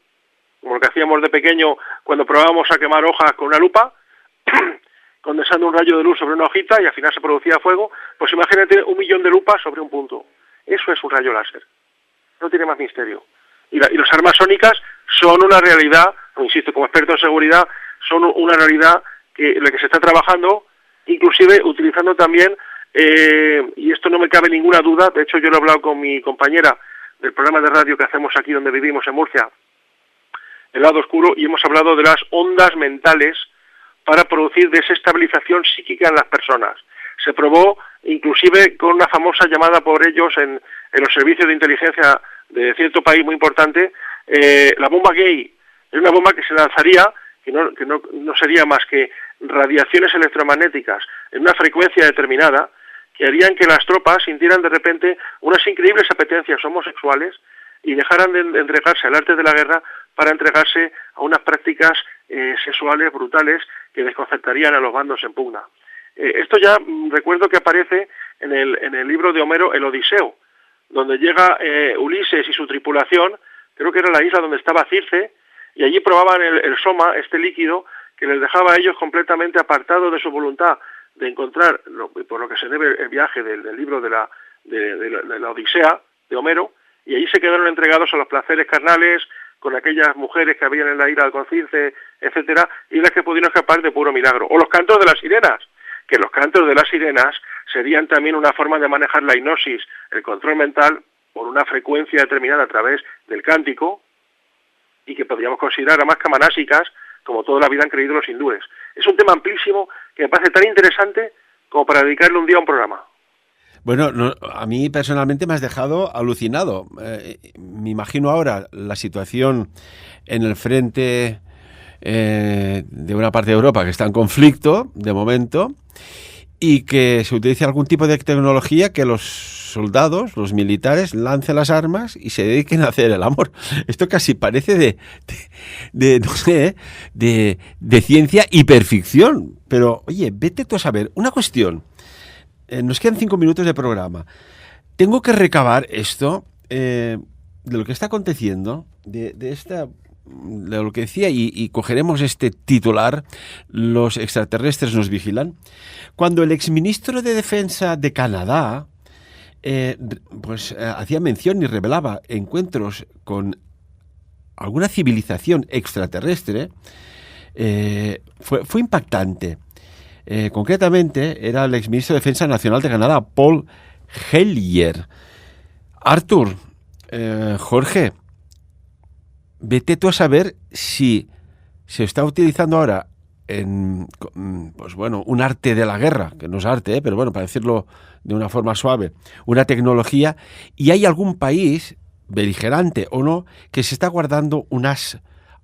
como lo que hacíamos de pequeño cuando probábamos a quemar hojas con una lupa, condensando un rayo de luz sobre una hojita y al final se producía fuego. Pues imagínate 1 millón de lupas sobre un punto. Eso es un rayo láser. No tiene más misterio. Y las armas sónicas son una realidad, insisto, como experto en seguridad, son una realidad en la que se está trabajando, inclusive utilizando también, y esto no me cabe ninguna duda, de hecho yo lo he hablado con mi compañera del programa de radio que hacemos aquí donde vivimos, en Murcia, El Lado Oscuro, y hemos hablado de las ondas mentales para producir desestabilización psíquica en las personas. Se probó inclusive con una famosa llamada por ellos en los servicios de inteligencia de cierto país muy importante, la bomba gay. Es una bomba que se lanzaría, que no sería más que radiaciones electromagnéticas en una frecuencia determinada, que harían que las tropas sintieran de repente unas increíbles apetencias homosexuales y dejaran de entregarse al arte de la guerra para entregarse a unas prácticas sexuales brutales que desconcertarían a los bandos en pugna. Esto ya recuerdo que aparece en el libro de Homero, El Odiseo, donde llega Ulises y su tripulación, creo que era la isla donde estaba Circe, y allí probaban el soma, este líquido, que les dejaba a ellos completamente apartados de su voluntad de encontrar, por lo que se debe el viaje del libro de la Odisea, de Homero, y allí se quedaron entregados a los placeres carnales, con aquellas mujeres que habían en la isla con Circe, etcétera, y las que pudieron escapar de puro milagro. O los cantos de las sirenas, que los cantos de las sirenas serían también una forma de manejar la hipnosis, el control mental, por una frecuencia determinada a través del cántico, y que podríamos considerar armas kamanásicas, como toda la vida han creído los hindúes. Es un tema amplísimo que me parece tan interesante como para dedicarle un día a un programa. Bueno, a mí personalmente me has dejado alucinado. Me imagino ahora la situación en el frente de una parte de Europa que está en conflicto, de momento, y que se utilice algún tipo de tecnología que los soldados, los militares, lancen las armas y se dediquen a hacer el amor. Esto casi parece no sé, de ciencia hiperficción. Pero, oye, vete tú a saber. Una cuestión. Nos quedan 5 minutos de programa. Tengo que recabar esto de lo que está aconteciendo, de lo que decía, y cogeremos este titular: los extraterrestres nos vigilan. Cuando el exministro de Defensa de Canadá hacía mención y revelaba encuentros con alguna civilización extraterrestre, fue impactante. Concretamente era el exministro de Defensa Nacional de Canadá, Paul Hellyer. Artur, Jorge, vete tú a saber si se está utilizando ahora un arte de la guerra, que no es arte, pero bueno, para decirlo de una forma suave, una tecnología, y hay algún país, beligerante o no, que se está guardando un as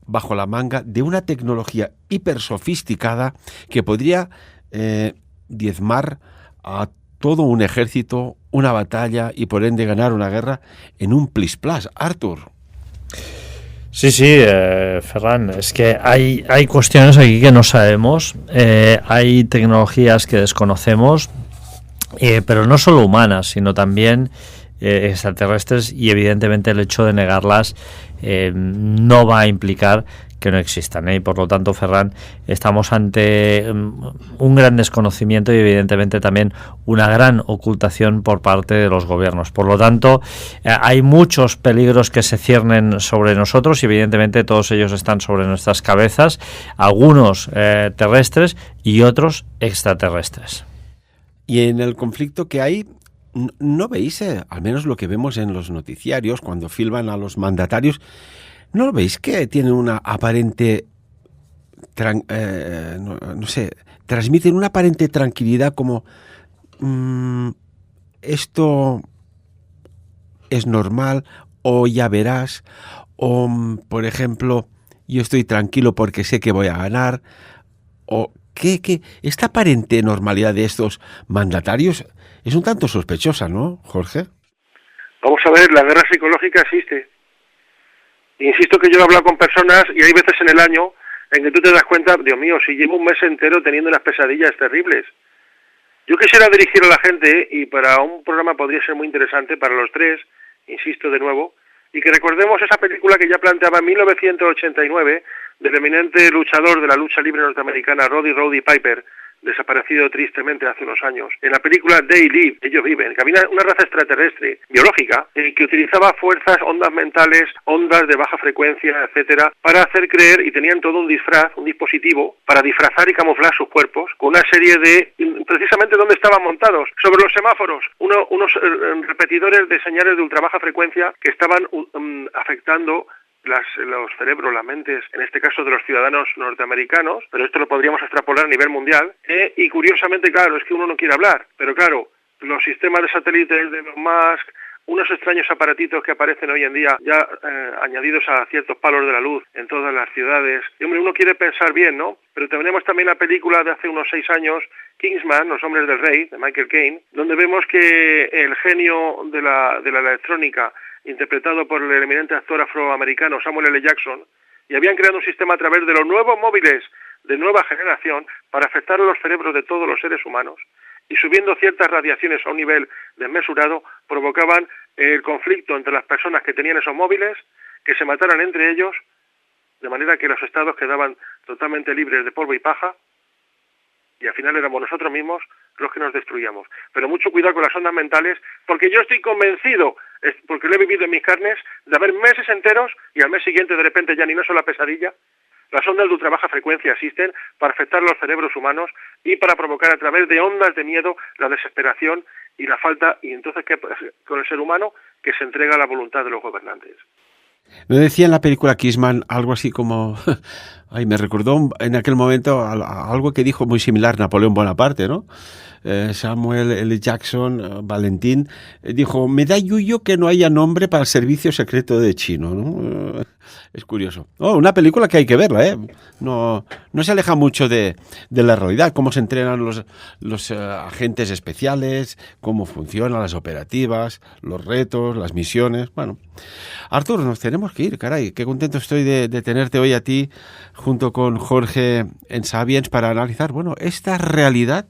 bajo la manga de una tecnología hiper sofisticada que podría diezmar a todo un ejército, una batalla y por ende ganar una guerra en un plis-plas. Artur. Sí, Ferran, es que hay cuestiones aquí que no sabemos, hay tecnologías que desconocemos, pero no solo humanas, sino también extraterrestres, y evidentemente el hecho de negarlas no va a implicar que no existan, y por lo tanto, Ferran, estamos ante un gran desconocimiento y evidentemente también una gran ocultación por parte de los gobiernos. Por lo tanto, hay muchos peligros que se ciernen sobre nosotros y evidentemente todos ellos están sobre nuestras cabezas, algunos terrestres y otros extraterrestres. Y en el conflicto que hay, ¿no veis, al menos lo que vemos en los noticiarios cuando filman a los mandatarios, ¿no lo veis que tienen una aparente, transmiten una aparente tranquilidad como esto es normal, o ya verás, o por ejemplo, yo estoy tranquilo porque sé que voy a ganar, o que esta aparente normalidad de estos mandatarios es un tanto sospechosa, ¿no, Jorge? Vamos a ver, la guerra psicológica existe. Insisto que yo he hablado con personas y hay veces en el año en que tú te das cuenta, Dios mío, si llevo un mes entero teniendo unas pesadillas terribles. Yo quisiera dirigir a la gente, y para un programa podría ser muy interesante para los tres, insisto de nuevo, y que recordemos esa película que ya planteaba en 1989 del eminente luchador de la lucha libre norteamericana Roddy Piper, desaparecido tristemente hace unos años. En la película They Live, ellos viven, que había una raza extraterrestre, biológica, que utilizaba fuerzas, ondas mentales, ondas de baja frecuencia, etcétera, para hacer creer, y tenían todo un disfraz, un dispositivo, para disfrazar y camuflar sus cuerpos, con una serie de, precisamente donde estaban montados, sobre los semáforos, unos repetidores de señales de ultra baja frecuencia que estaban afectando los cerebros, las mentes, en este caso de los ciudadanos norteamericanos, pero esto lo podríamos extrapolar a nivel mundial, y curiosamente, claro, es que uno no quiere hablar, pero claro, los sistemas de satélites de Elon Musk, unos extraños aparatitos que aparecen hoy en día ya añadidos a ciertos palos de la luz en todas las ciudades, y hombre, uno quiere pensar bien, ¿no? Pero tenemos también la película de hace unos 6 años, Kingsman, Los Hombres del Rey, de Michael Caine, donde vemos que el genio de la electrónica, interpretado por el eminente actor afroamericano Samuel L. Jackson, y habían creado un sistema a través de los nuevos móviles de nueva generación para afectar a los cerebros de todos los seres humanos, y subiendo ciertas radiaciones a un nivel desmesurado, provocaban el conflicto entre las personas que tenían esos móviles, que se mataran entre ellos, de manera que los estados quedaban totalmente libres de polvo y paja, y al final éramos nosotros mismos los que nos destruíamos. Pero mucho cuidado con las ondas mentales, porque yo estoy convencido, porque lo he vivido en mis carnes, de haber meses enteros y al mes siguiente de repente ya ni no son la pesadilla. Las ondas de ultra baja frecuencia existen para afectar a los cerebros humanos y para provocar a través de ondas de miedo la desesperación y la falta, y entonces ¿qué pasa con el ser humano? Que se entrega a la voluntad de los gobernantes. ¿No decía en la película Kingsman algo así como... Ay, me recordó en aquel momento algo que dijo muy similar Napoleón Bonaparte, ¿no? Samuel L. Jackson, Valentín, dijo, me da yuyo que no haya nombre para el servicio secreto de chino, ¿no? Es curioso. Una película que hay que verla, ¿eh? No se aleja mucho de la realidad, cómo se entrenan los agentes especiales, cómo funcionan las operativas, los retos, las misiones. Bueno, Artur, nos tenemos que ir, caray. Qué contento estoy de tenerte hoy a ti junto con Jorge en Sapiens para analizar, bueno, esta realidad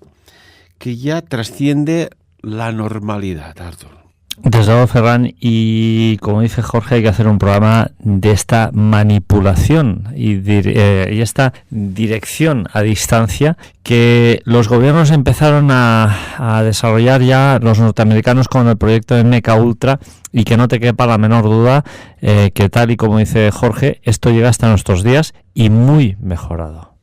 que ya trasciende la normalidad, Artur. Desde luego, Ferran, y como dice Jorge, hay que hacer un programa de esta manipulación y esta dirección a distancia que los gobiernos empezaron a desarrollar ya los norteamericanos con el proyecto de Mecha Ultra, y que no te quepa la menor duda que, tal y como dice Jorge, esto llega hasta nuestros días y muy mejorado.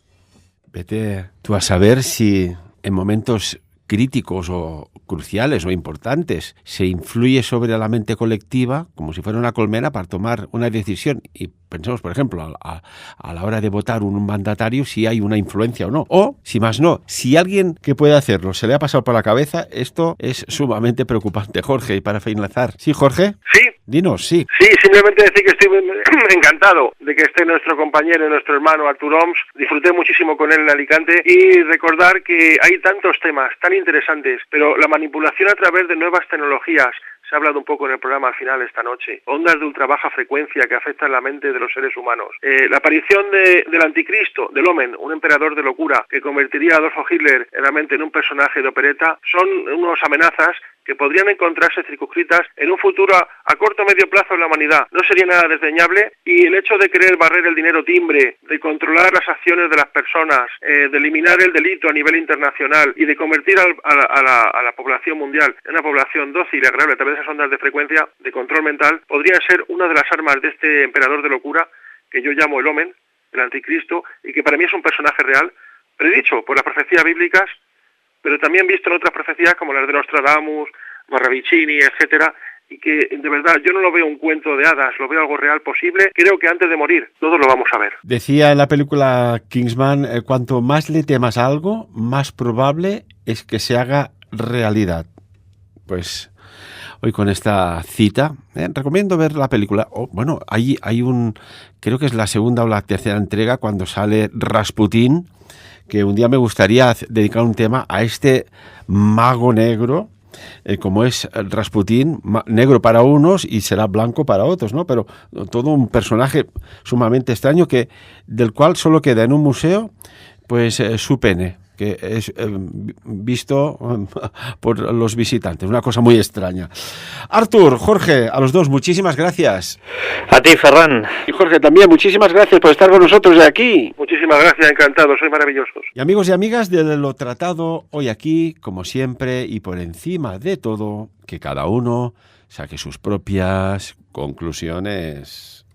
Vete tú a saber si en momentos críticos o cruciales o importantes se influye sobre la mente colectiva como si fuera una colmena para tomar una decisión, y pensemos, por ejemplo, a la hora de votar un mandatario, si hay una influencia o no, o si más no, si alguien que puede hacerlo se le ha pasado por la cabeza. Esto es sumamente preocupante, Jorge. Y para finalizar, ¿sí, Jorge? Sí. Dinos, sí. Sí, simplemente decir que estoy encantado de que esté nuestro compañero y nuestro hermano Artur Oms. Disfruté muchísimo con él en Alicante, y recordar que hay tantos temas tan interesantes, pero la manipulación a través de nuevas tecnologías, se ha hablado un poco en el programa al final esta noche, ondas de ultra baja frecuencia que afectan la mente de los seres humanos, la aparición del anticristo, del Omen, un emperador de locura que convertiría a Adolfo Hitler realmente en un personaje de opereta, son unas amenazas que podrían encontrarse circunscritas en un futuro a corto o medio plazo en la humanidad. No sería nada desdeñable, y el hecho de querer barrer el dinero timbre, de controlar las acciones de las personas, de eliminar el delito a nivel internacional y de convertir a la población mundial en una población dócil y agradable a través de esas ondas de frecuencia de control mental, podrían ser una de las armas de este emperador de locura que yo llamo el Omen, el anticristo, y que para mí es un personaje real, predicho por las profecías bíblicas, pero también visto en otras profecías como las de Nostradamus, Marravicini, etcétera, y que de verdad yo no lo veo un cuento de hadas, lo veo algo real posible. Creo que antes de morir todos lo vamos a ver. Decía en la película Kingsman, cuanto más le temas a algo, más probable es que se haga realidad. Pues hoy con esta cita, recomiendo ver la película. Bueno, hay creo que es la segunda o la tercera entrega, cuando sale Rasputín, que un día me gustaría dedicar un tema a este mago negro, como es Rasputín, negro para unos y será blanco para otros, ¿no? Pero todo un personaje sumamente extraño del cual solo queda en un museo, pues su pene, que es visto por los visitantes. Una cosa muy extraña. Artur, Jorge, a los dos, muchísimas gracias. A ti, Ferran. Y Jorge también, muchísimas gracias por estar con nosotros de aquí. Muchísimas gracias, encantado, sois maravillosos. Y amigos y amigas, de lo tratado hoy aquí, como siempre, y por encima de todo, que cada uno saque sus propias conclusiones.